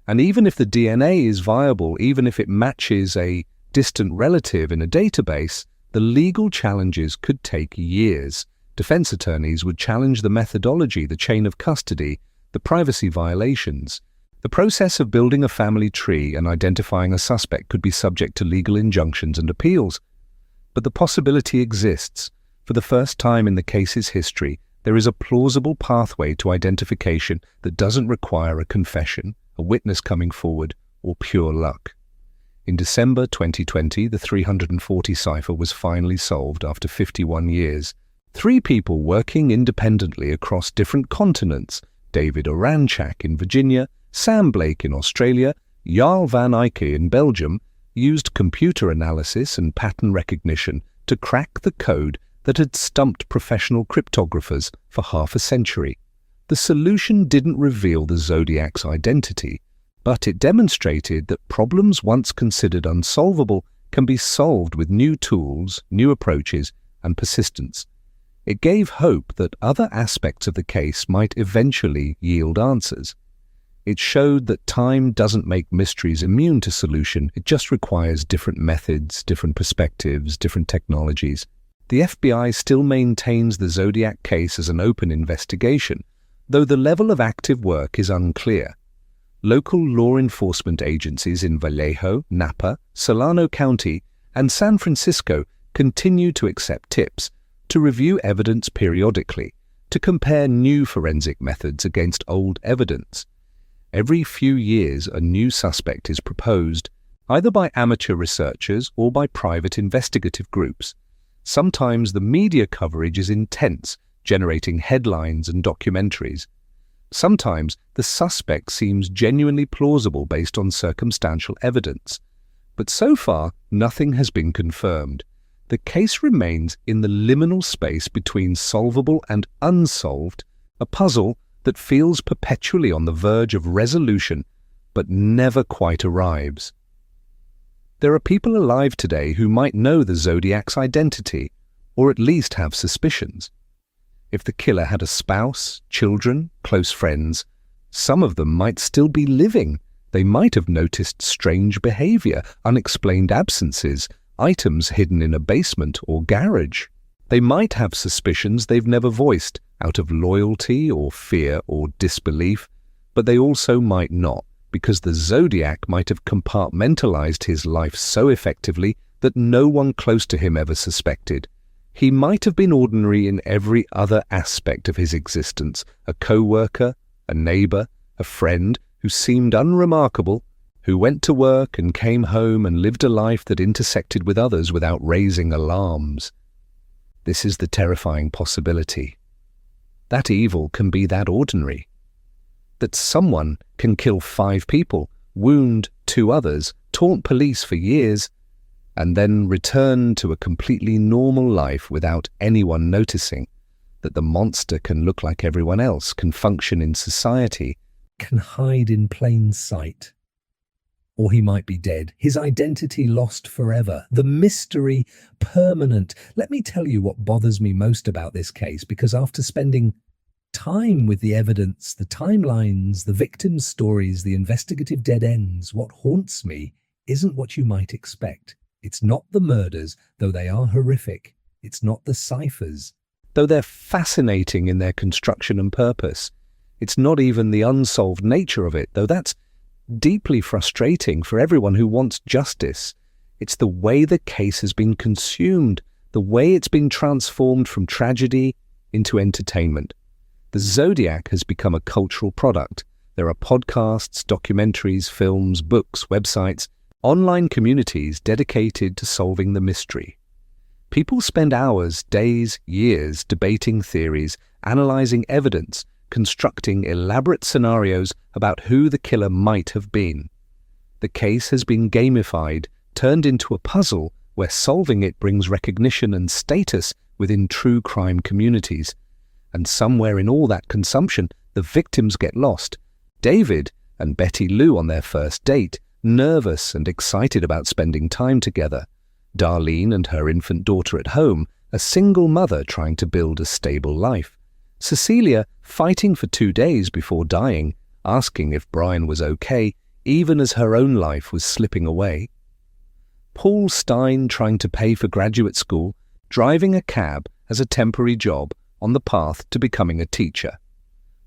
Speaker 1: And even if the DNA is viable, even if it matches a distant relative in a database, the legal challenges could take years. Defense attorneys would challenge the methodology, the chain of custody, the privacy violations. The process of building a family tree and identifying a suspect could be subject to legal injunctions and appeals. But the possibility exists. For the first time in the case's history, there is a plausible pathway to identification that doesn't require a confession, a witness coming forward, or pure luck. In December 2020, the 340 cipher was finally solved after 51 years. 3 people working independently across different continents, David Oranchak in Virginia, Sam Blake in Australia, Jarl van Eyck in Belgium, used computer analysis and pattern recognition to crack the code that had stumped professional cryptographers for half a century. The solution didn't reveal the Zodiac's identity, but it demonstrated that problems once considered unsolvable can be solved with new tools, new approaches, and persistence. It gave hope that other aspects of the case might eventually yield answers. It showed that time doesn't make mysteries immune to solution, it just requires different methods, different perspectives, different technologies. The FBI still maintains the Zodiac case as an open investigation, though the level of active work is unclear. Local law enforcement agencies in Vallejo, Napa, Solano County, and San Francisco continue to accept tips, to review evidence periodically, to compare new forensic methods against old evidence. Every few years, a new suspect is proposed, either by amateur researchers or by private investigative groups. Sometimes the media coverage is intense, generating headlines and documentaries. Sometimes the suspect seems genuinely plausible based on circumstantial evidence. But so far, nothing has been confirmed. The case remains in the liminal space between solvable and unsolved, a puzzle that feels perpetually on the verge of resolution, but never quite arrives. There are people alive today who might know the Zodiac's identity, or at least have suspicions. If the killer had a spouse, children, close friends, some of them might still be living. They might have noticed strange behavior, unexplained absences, items hidden in a basement or garage. They might have suspicions they've never voiced, out of loyalty or fear or disbelief, but they also might not, because the Zodiac might have compartmentalized his life so effectively that no one close to him ever suspected. He might have been ordinary in every other aspect of his existence, a co-worker, a neighbor, a friend who seemed unremarkable, who went to work and came home and lived a life that intersected with others without raising alarms. This is the terrifying possibility. That evil can be that ordinary. That someone can kill 5 people, wound 2 others, taunt police for years, and then return to a completely normal life without anyone noticing. That the monster can look like everyone else, can function in society, can hide in plain sight. Or he might be dead, his identity lost forever, the mystery permanent. Let me tell you what bothers me most about this case, because after spending time with the evidence, the timelines, the victims' stories, the investigative dead ends, what haunts me isn't what you might expect. It's not the murders, though they are horrific. It's not the ciphers, though they're fascinating in their construction and purpose. It's not even the unsolved nature of it, though that's deeply frustrating for everyone who wants justice. It's the way the case has been consumed, the way it's been transformed from tragedy into entertainment. The Zodiac has become a cultural product. There are podcasts, documentaries, films, books, websites, online communities dedicated to solving the mystery. People spend hours, days, years debating theories, analyzing evidence, constructing elaborate scenarios about who the killer might have been. The case has been gamified, turned into a puzzle where solving it brings recognition and status within true crime communities. And somewhere in all that consumption, the victims get lost. David and Betty Lou on their first date, nervous and excited about spending time together. Darlene and her infant daughter at home, a single mother trying to build a stable life. Cecilia fighting for 2 days before dying, asking if Brian was okay, even as her own life was slipping away. Paul Stein trying to pay for graduate school, driving a cab as a temporary job on the path to becoming a teacher.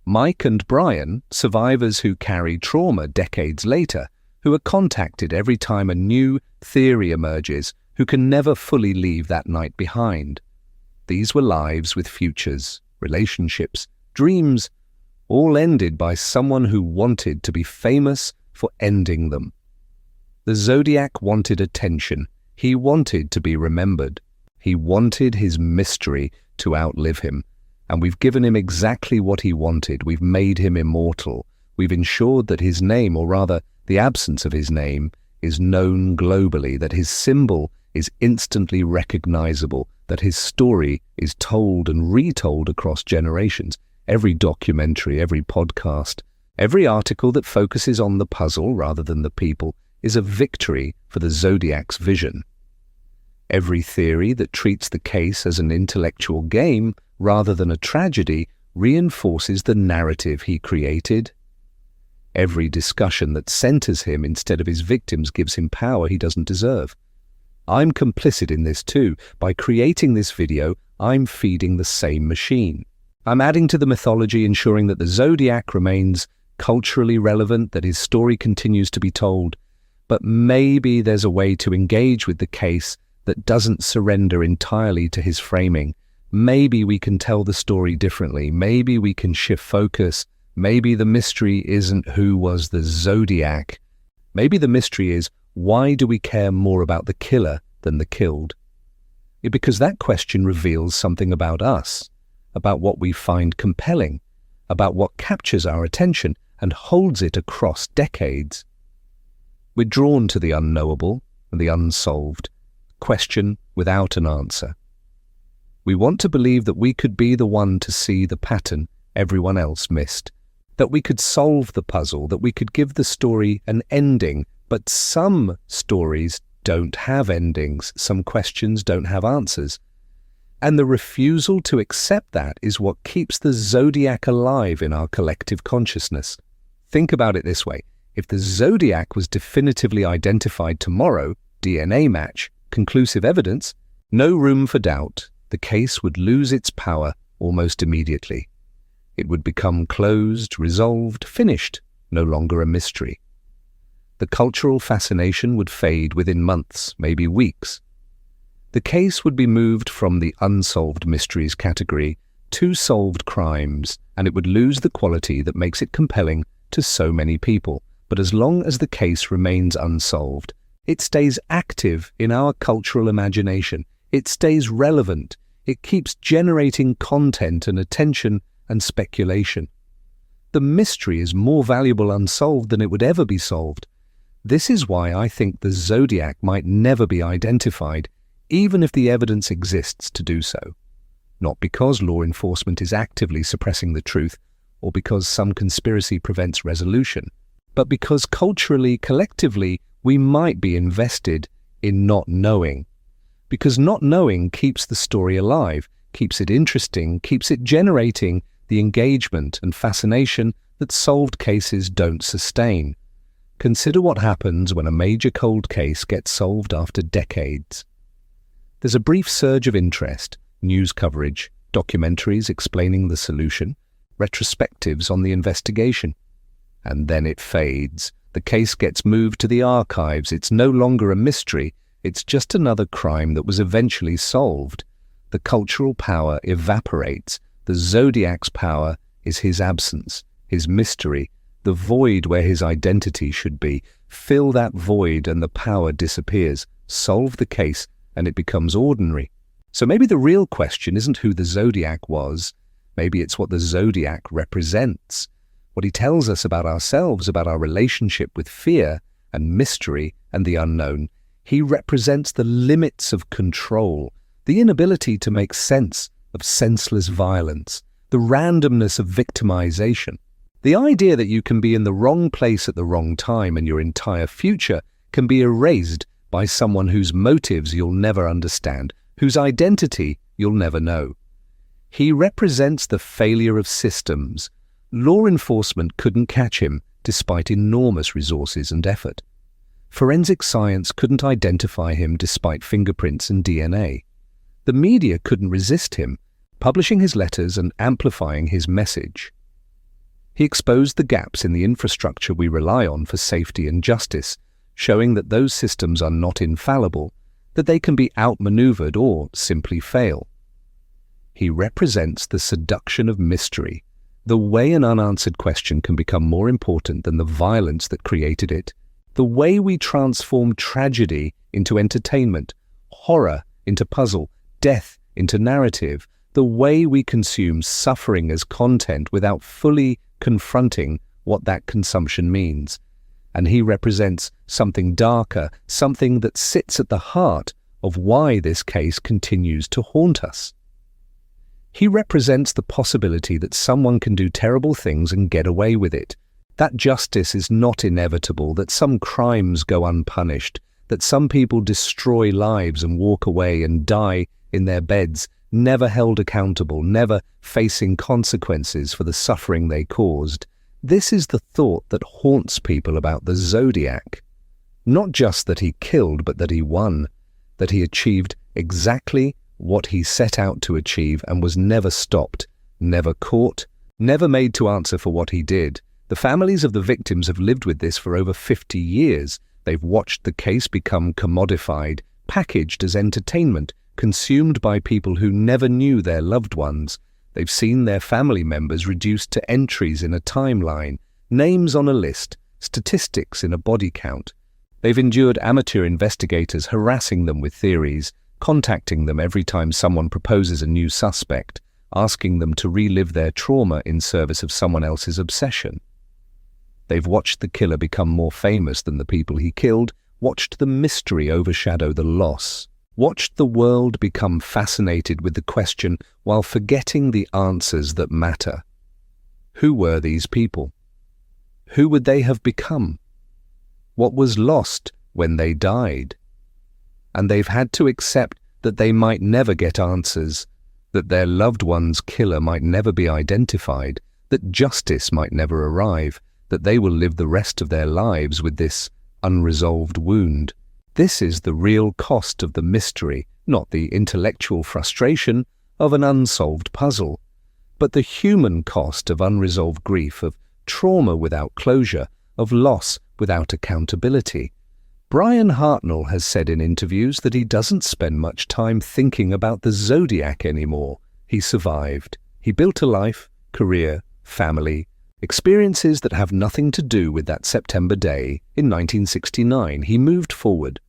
Speaker 1: Mike and Brian, survivors who carry trauma decades later, who are contacted every time a new theory emerges, who can never fully leave that night behind. These were lives with futures, relationships, dreams, all ended by someone who wanted to be famous for ending them. The Zodiac wanted attention. He wanted to be remembered. He wanted his mystery to outlive him. And we've given him exactly what he wanted. We've made him immortal. We've ensured that his name, or rather the absence of his name, is known globally, that his symbol is instantly recognizable, that his story is told and retold across generations. Every documentary, every podcast, every article that focuses on the puzzle rather than the people is a victory for the Zodiac's vision. Every theory that treats the case as an intellectual game rather than a tragedy reinforces the narrative he created. Every discussion that centers him instead of his victims gives him power he doesn't deserve. I'm complicit in this too. By creating this video, I'm feeding the same machine. I'm adding to the mythology, ensuring that the Zodiac remains culturally relevant, that his story continues to be told. But maybe there's a way to engage with the case that doesn't surrender entirely to his framing. Maybe we can tell the story differently. Maybe we can shift focus. Maybe the mystery isn't who was the Zodiac. Maybe the mystery is, why do we care more about the killer than the killed? Because that question reveals something about us, about what we find compelling, about what captures our attention and holds it across decades. We're drawn to the unknowable and the unsolved, question without an answer. We want to believe that we could be the one to see the pattern everyone else missed, that we could solve the puzzle, that we could give the story an ending. But some stories don't have endings, some questions don't have answers. And the refusal to accept that is what keeps the Zodiac alive in our collective consciousness. Think about it this way. If the Zodiac was definitively identified tomorrow, DNA match, conclusive evidence, no room for doubt, the case would lose its power almost immediately. It would become closed, resolved, finished, no longer a mystery. The cultural fascination would fade within months, maybe weeks. The case would be moved from the unsolved mysteries category to solved crimes, and it would lose the quality that makes it compelling to so many people. But as long as the case remains unsolved, it stays active in our cultural imagination. It stays relevant. It keeps generating content and attention and speculation. The mystery is more valuable unsolved than it would ever be solved. This is why I think the Zodiac might never be identified, even if the evidence exists to do so. Not because law enforcement is actively suppressing the truth, or because some conspiracy prevents resolution, but because culturally, collectively, we might be invested in not knowing. Because not knowing keeps the story alive, keeps it interesting, keeps it generating the engagement and fascination that solved cases don't sustain. Consider what happens when a major cold case gets solved after decades. There's a brief surge of interest, news coverage, documentaries explaining the solution, retrospectives on the investigation. And then it fades. The case gets moved to the archives. It's no longer a mystery. It's just another crime that was eventually solved. The cultural power evaporates. The Zodiac's power is his absence, his mystery, the void where his identity should be. Fill that void and the power disappears. Solve the case and it becomes ordinary. So maybe the real question isn't who the Zodiac was. Maybe it's what the Zodiac represents, what he tells us about ourselves, about our relationship with fear, and mystery and the unknown. He represents the limits of control, the inability to make sense of senseless violence, the randomness of victimization. The idea that you can be in the wrong place at the wrong time and your entire future can be erased by someone whose motives you'll never understand, whose identity you'll never know. He represents the failure of systems. Law enforcement couldn't catch him despite enormous resources and effort. Forensic science couldn't identify him despite fingerprints and DNA. The media couldn't resist him, publishing his letters and amplifying his message. He exposed the gaps in the infrastructure we rely on for safety and justice, showing that those systems are not infallible, that they can be outmaneuvered or simply fail. He represents the seduction of mystery, the way an unanswered question can become more important than the violence that created it, the way we transform tragedy into entertainment, horror into puzzle, death into narrative, the way we consume suffering as content without fully confronting what that consumption means. And he represents something darker, something that sits at the heart of why this case continues to haunt us. He represents the possibility that someone can do terrible things and get away with it, that justice is not inevitable, that some crimes go unpunished, that some people destroy lives and walk away and die in their beds, never held accountable, never facing consequences for the suffering they caused. This is the thought that haunts people about the Zodiac. Not just that he killed, but that he won, that he achieved exactly what he set out to achieve and was never stopped, never caught, never made to answer for what he did. The families of the victims have lived with this for over 50 years. They've watched the case become commodified, packaged as entertainment, consumed by people who never knew their loved ones. They've seen their family members reduced to entries in a timeline, names on a list, statistics in a body count. They've endured amateur investigators harassing them with theories, contacting them every time someone proposes a new suspect, asking them to relive their trauma in service of someone else's obsession. They've watched the killer become more famous than the people he killed, watched the mystery overshadow the loss, watched the world become fascinated with the question while forgetting the answers that matter. Who were these people? Who would they have become? What was lost when they died? And they've had to accept that they might never get answers, that their loved one's killer might never be identified, that justice might never arrive, that they will live the rest of their lives with this unresolved wound. This is the real cost of the mystery, not the intellectual frustration of an unsolved puzzle, but the human cost of unresolved grief, of trauma without closure, of loss without accountability. Brian Hartnell has said in interviews that he doesn't spend much time thinking about the Zodiac anymore. He survived. He built a life, career, family, experiences that have nothing to do with that September day in 1969. He moved forward.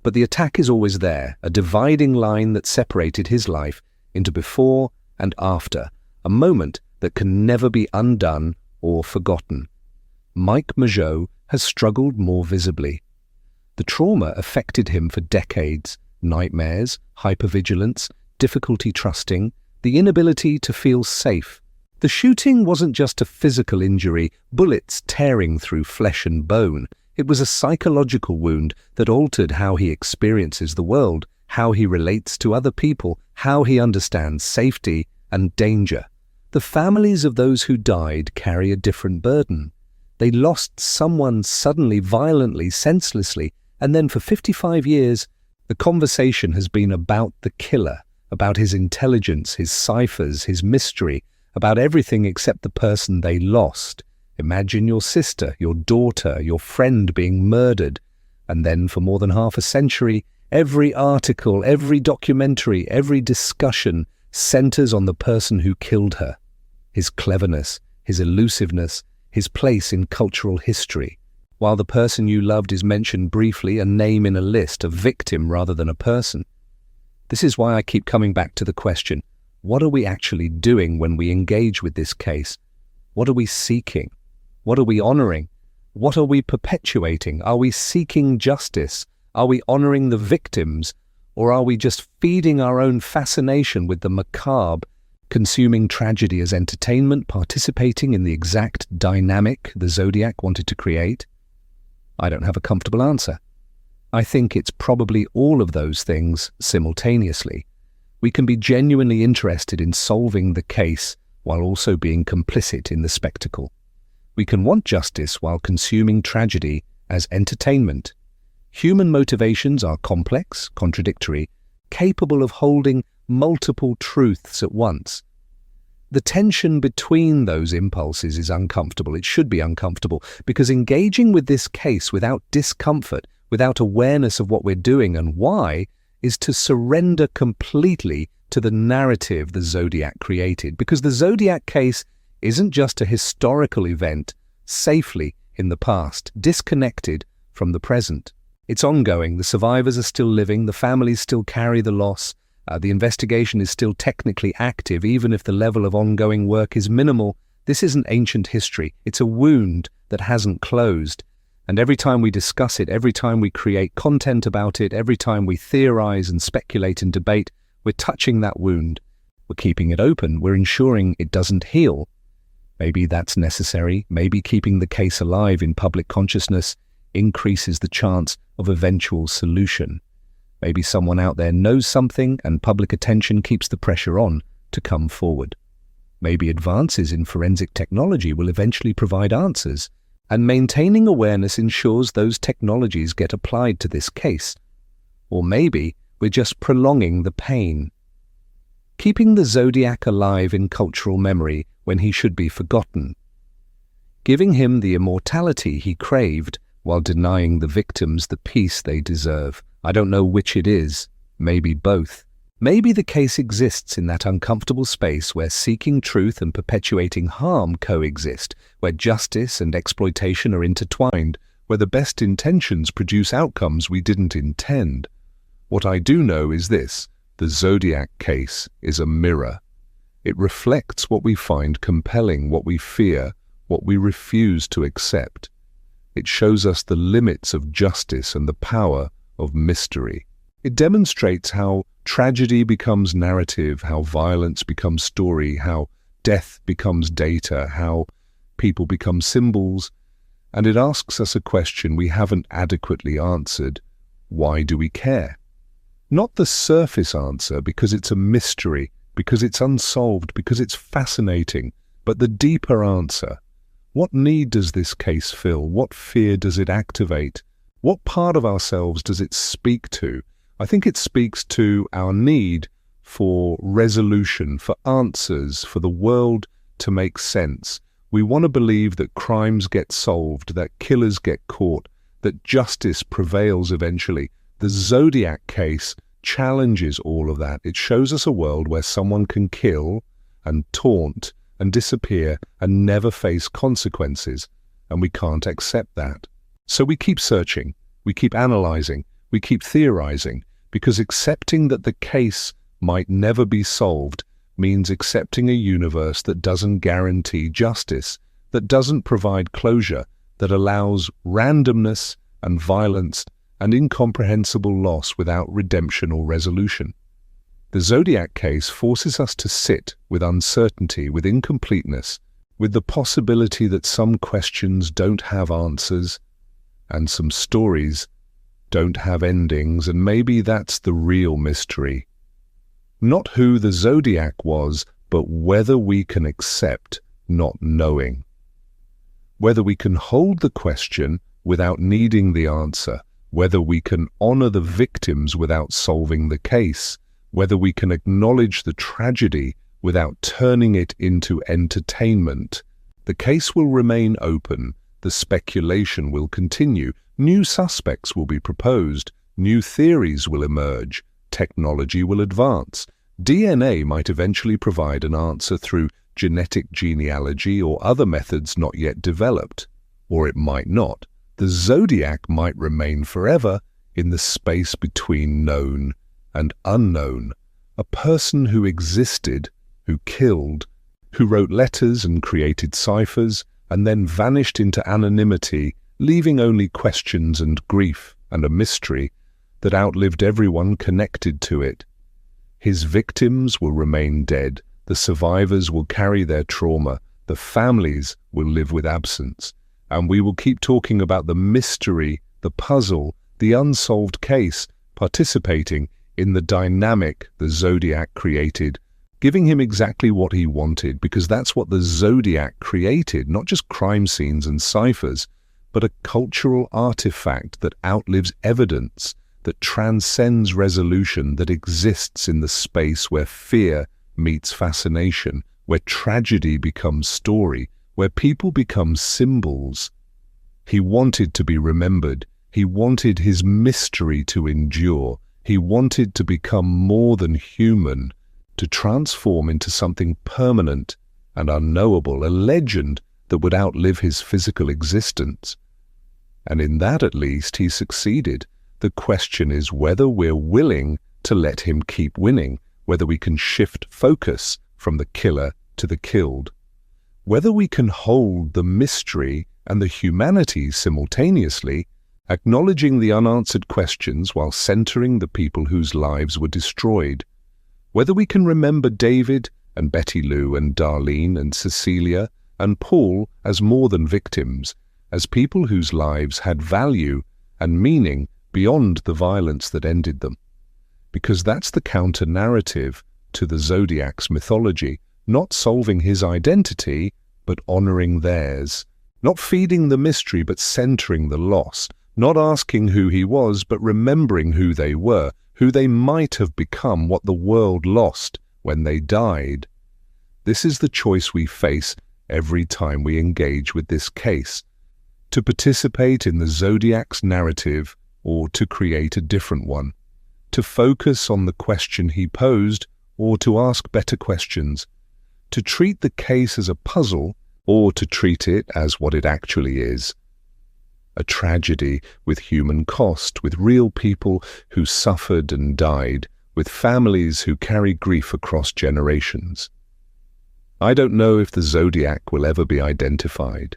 Speaker 1: But the attack is always there, a dividing line that separated his life into before and after, a moment that can never be undone or forgotten. Mike Mageau has struggled more visibly. The trauma affected him for decades: nightmares, hypervigilance, difficulty trusting, the inability to feel safe. The shooting wasn't just a physical injury, bullets tearing through flesh and bone. It was a psychological wound that altered how he experiences the world, how he relates to other people, how he understands safety and danger. The families of those who died carry a different burden. They lost someone suddenly, violently, senselessly, and then for 55 years, the conversation has been about the killer, about his intelligence, his ciphers, his mystery, about everything except the person they lost. Imagine your sister, your daughter, your friend being murdered. And then for more than half a century, every article, every documentary, every discussion centers on the person who killed her, his cleverness, his elusiveness, his place in cultural history. While the person you loved is mentioned briefly, a name in a list, a victim rather than a person. This is why I keep coming back to the question, what are we actually doing when we engage with this case? What are we seeking? What are we honoring? What are we perpetuating? Are we seeking justice? Are we honoring the victims? Or are we just feeding our own fascination with the macabre, consuming tragedy as entertainment, participating in the exact dynamic the Zodiac wanted to create? I don't have a comfortable answer. I think it's probably all of those things simultaneously. We can be genuinely interested in solving the case while also being complicit in the spectacle. We can want justice while consuming tragedy as entertainment. Human motivations are complex, contradictory, capable of holding multiple truths at once. The tension between those impulses is uncomfortable. It should be uncomfortable, because engaging with this case without discomfort, without awareness of what we're doing and why, is to surrender completely to the narrative the Zodiac created. Because the Zodiac case isn't just a historical event safely in the past, disconnected from the present. It's ongoing. The survivors are still living. The families still carry the loss. The investigation is still technically active, even if the level of ongoing work is minimal. This isn't ancient history. It's a wound that hasn't closed. And every time we discuss it, every time we create content about it, every time we theorize and speculate and debate, we're touching that wound. We're keeping it open. We're ensuring it doesn't heal. Maybe that's necessary. Maybe keeping the case alive in public consciousness increases the chance of eventual solution. Maybe someone out there knows something and public attention keeps the pressure on to come forward. Maybe advances in forensic technology will eventually provide answers, and maintaining awareness ensures those technologies get applied to this case. Or maybe we're just prolonging the pain. Keeping the Zodiac alive in cultural memory when he should be forgotten. Giving him the immortality he craved while denying the victims the peace they deserve. I don't know which it is. Maybe both. Maybe the case exists in that uncomfortable space where seeking truth and perpetuating harm coexist, where justice and exploitation are intertwined, where the best intentions produce outcomes we didn't intend. What I do know is this: the Zodiac case is a mirror. It reflects what we find compelling, what we fear, what we refuse to accept. It shows us the limits of justice and the power of mystery. It demonstrates how tragedy becomes narrative, how violence becomes story, how death becomes data, how people become symbols, and it asks us a question we haven't adequately answered. Why do we care? Not the surface answer, because it's a mystery, because it's unsolved, because it's fascinating, but the deeper answer. What need does this case fill? What fear does it activate? What part of ourselves does it speak to? I think it speaks to our need for resolution, for answers, for the world to make sense. We want to believe that crimes get solved, that killers get caught, that justice prevails eventually. The Zodiac case challenges all of that. It shows us a world where someone can kill and taunt and disappear and never face consequences, and we can't accept that. So we keep searching, we keep analyzing, we keep theorizing, because accepting that the case might never be solved means accepting a universe that doesn't guarantee justice, that doesn't provide closure, that allows randomness and violence and incomprehensible loss without redemption or resolution. The Zodiac case forces us to sit with uncertainty, with incompleteness, with the possibility that some questions don't have answers and some stories don't have endings, and maybe that's the real mystery. Not who the Zodiac was, but whether we can accept not knowing. Whether we can hold the question without needing the answer, whether we can honor the victims without solving the case, whether we can acknowledge the tragedy without turning it into entertainment. The case will remain open, the speculation will continue, new suspects will be proposed, new theories will emerge, technology will advance. DNA might eventually provide an answer through genetic genealogy or other methods not yet developed, or it might not. The Zodiac might remain forever in the space between known and unknown, a person who existed, who killed, who wrote letters and created ciphers, and then vanished into anonymity leaving only questions and grief and a mystery that outlived everyone connected to it. His victims will remain dead, the survivors will carry their trauma, the families will live with absence, and we will keep talking about the mystery, the puzzle, the unsolved case, participating in the dynamic the Zodiac created, giving him exactly what he wanted, because that's what the Zodiac created, not just crime scenes and ciphers, but a cultural artifact that outlives evidence, that transcends resolution, that exists in the space where fear meets fascination, where tragedy becomes story, where people become symbols. He wanted to be remembered. He wanted his mystery to endure. He wanted to become more than human, to transform into something permanent and unknowable, a legend that would outlive his physical existence. And in that, at least, he succeeded. The question is whether we're willing to let him keep winning, whether we can shift focus from the killer to the killed, whether we can hold the mystery and the humanity simultaneously, acknowledging the unanswered questions while centering the people whose lives were destroyed, whether we can remember David and Betty Lou and Darlene and Cecilia and Paul as more than victims, as people whose lives had value and meaning beyond the violence that ended them. Because that's the counter-narrative to the Zodiac's mythology, not solving his identity, but honoring theirs, not feeding the mystery, but centering the loss, not asking who he was, but remembering who they were, who they might have become, what the world lost when they died. This is the choice we face every time we engage with this case, to participate in the Zodiac's narrative or to create a different one, to focus on the question he posed or to ask better questions, to treat the case as a puzzle or to treat it as what it actually is. A tragedy with human cost, with real people who suffered and died, with families who carry grief across generations. I don't know if the Zodiac will ever be identified.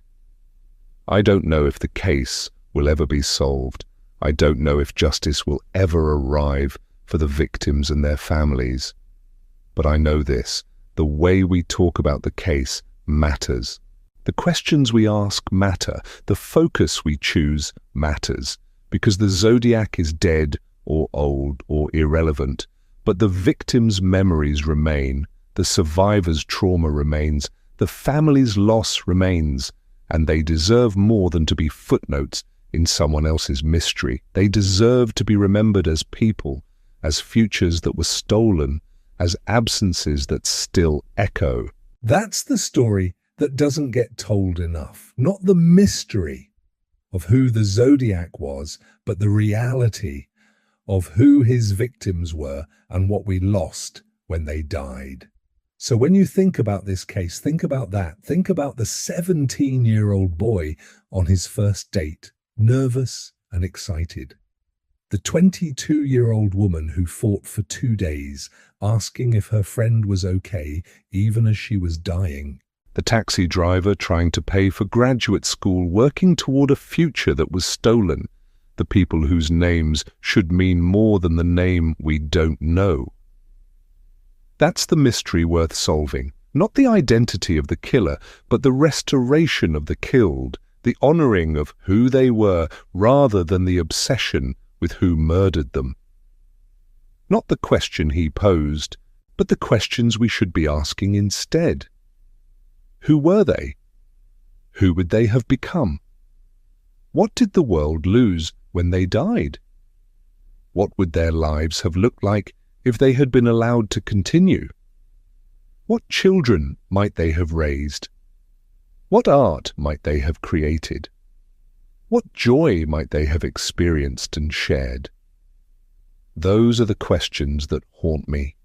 Speaker 1: I don't know if the case will ever be solved. I don't know if justice will ever arrive for the victims and their families. But I know this, the way we talk about the case matters. The questions we ask matter, the focus we choose matters, because the Zodiac is dead or old or irrelevant, but the victims' memories remain, the survivors' trauma remains, the family's loss remains, and they deserve more than to be footnotes in someone else's mystery. They deserve to be remembered as people, as futures that were stolen, as absences that still echo.
Speaker 2: That's the story that doesn't get told enough. Not the mystery of who the Zodiac was, but the reality of who his victims were and what we lost when they died. So when you think about this case, think about that. Think about the 17-year-old boy on his first date, nervous and excited. The 22-year-old woman who fought for 2 days, asking if her friend was okay, even as she was dying.
Speaker 1: The taxi driver trying to pay for graduate school, working toward a future that was stolen. The people whose names should mean more than the name we don't know. That's the mystery worth solving. Not the identity of the killer, but the restoration of the killed, the honoring of who they were rather than the obsession with who murdered them. Not the question he posed, but the questions we should be asking instead. Who were they? Who would they have become? What did the world lose when they died? What would their lives have looked like if they had been allowed to continue? What children might they have raised? What art might they have created? What joy might they have experienced and shared? Those are the questions that haunt me.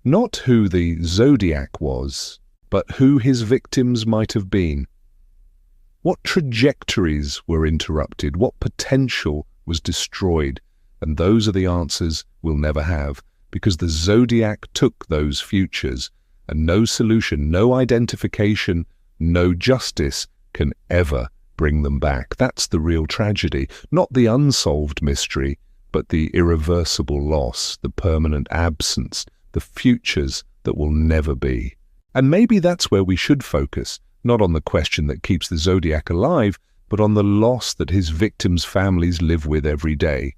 Speaker 1: Not who the Zodiac was, but who his victims might have been. What trajectories were interrupted? What potential was destroyed? And those are the answers we'll never have, because the Zodiac took those futures, and no solution, no identification, no justice can ever bring them back. That's the real tragedy, not the unsolved mystery, but the irreversible loss, the permanent absence, the futures that will never be. And maybe that's where we should focus, not on the question that keeps the Zodiac alive, but on the loss that his victims' families live with every day.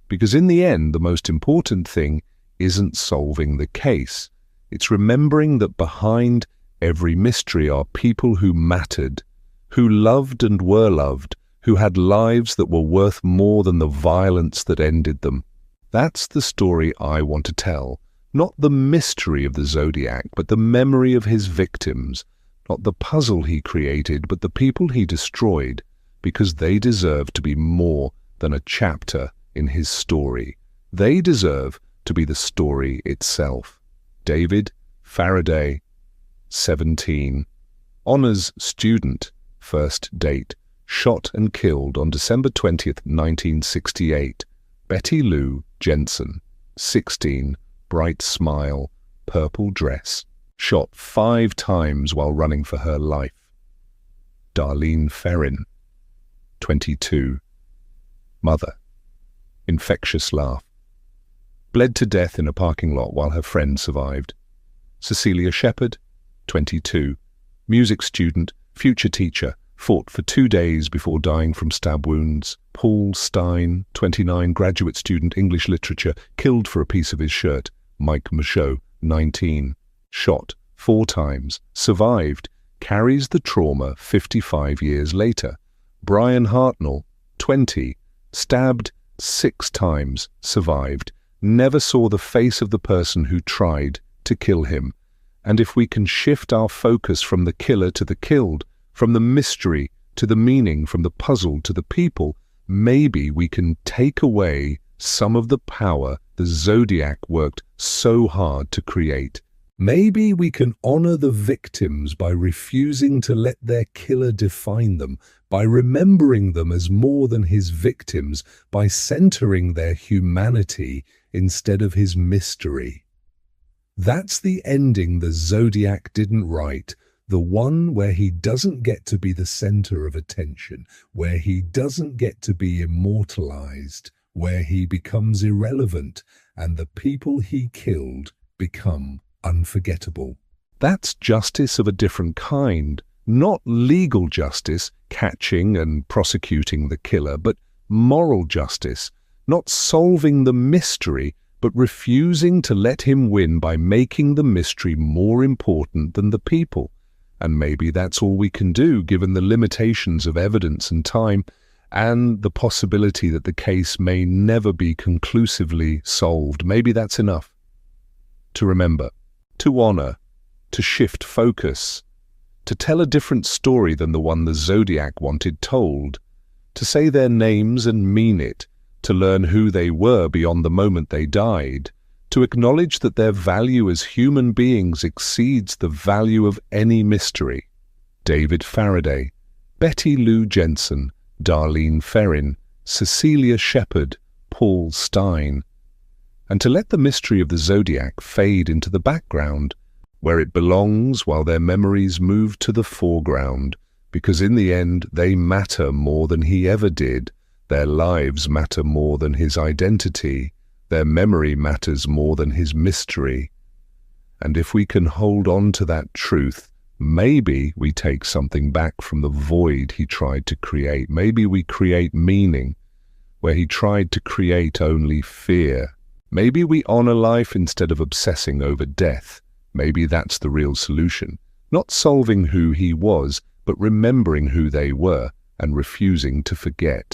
Speaker 1: Because in the end, the most important thing isn't solving the case. It's remembering that behind every mystery are people who mattered, who loved and were loved, who had lives that were worth more than the violence that ended them. That's the story I want to tell. Not the mystery of the Zodiac, but the memory of his victims. Not the puzzle he created, but the people he destroyed, because they deserve to be more than a chapter in his story. They deserve to be the story itself. David Faraday, 17. Honours student, first date. Shot and killed on December 20th, 1968. Betty Lou Jensen, 16. Bright smile, purple dress. Shot 5 times while running for her life. Darlene Ferrin, 22. Mother. Infectious laugh. Bled to death in a parking lot while her friend survived. Cecilia Shepherd, 22. Music student, future teacher, fought for 2 days before dying from stab wounds. Paul Stein, 29. Graduate student, English literature, killed for a piece of his shirt. Mike Michaud, 19. Shot 4 times, survived, carries the trauma 55 years later. Brian Hartnell, 20. Stabbed 6 times, survived, never saw the face of the person who tried to kill him. And if we can shift our focus from the killer to the killed, from the mystery to the meaning, from the puzzle to the people, maybe we can take away some of the power the Zodiac worked so hard to create.
Speaker 2: Maybe we can honor the victims by refusing to let their killer define them, by remembering them as more than his victims, by centering their humanity instead of his mystery. That's the ending the Zodiac didn't write, the one where he doesn't get to be the center of attention, where he doesn't get to be immortalized, where he becomes irrelevant, and the people he killed become unforgettable.
Speaker 1: That's justice of a different kind, not legal justice, catching and prosecuting the killer, but moral justice, not solving the mystery, but refusing to let him win by making the mystery more important than the people. And maybe that's all we can do, given the limitations of evidence and time, and the possibility that the case may never be conclusively solved. Maybe that's enough. To remember, to honor, to shift focus, to tell a different story than the one the Zodiac wanted told, to say their names and mean it, to learn who they were beyond the moment they died, to acknowledge that their value as human beings exceeds the value of any mystery. David Faraday, Betty Lou Jensen, Darlene Ferrin, Cecilia Shepherd, Paul Stein. And to let the mystery of the Zodiac fade into the background, where it belongs while their memories move to the foreground, because in the end they matter more than he ever did. Their lives matter more than his identity. Their memory matters more than his mystery. And if we can hold on to that truth, maybe we take something back from the void he tried to create. Maybe we create meaning where he tried to create only fear. Maybe we honor life instead of obsessing over death. Maybe that's the real solution. Not solving who he was, but remembering who they were and refusing to forget.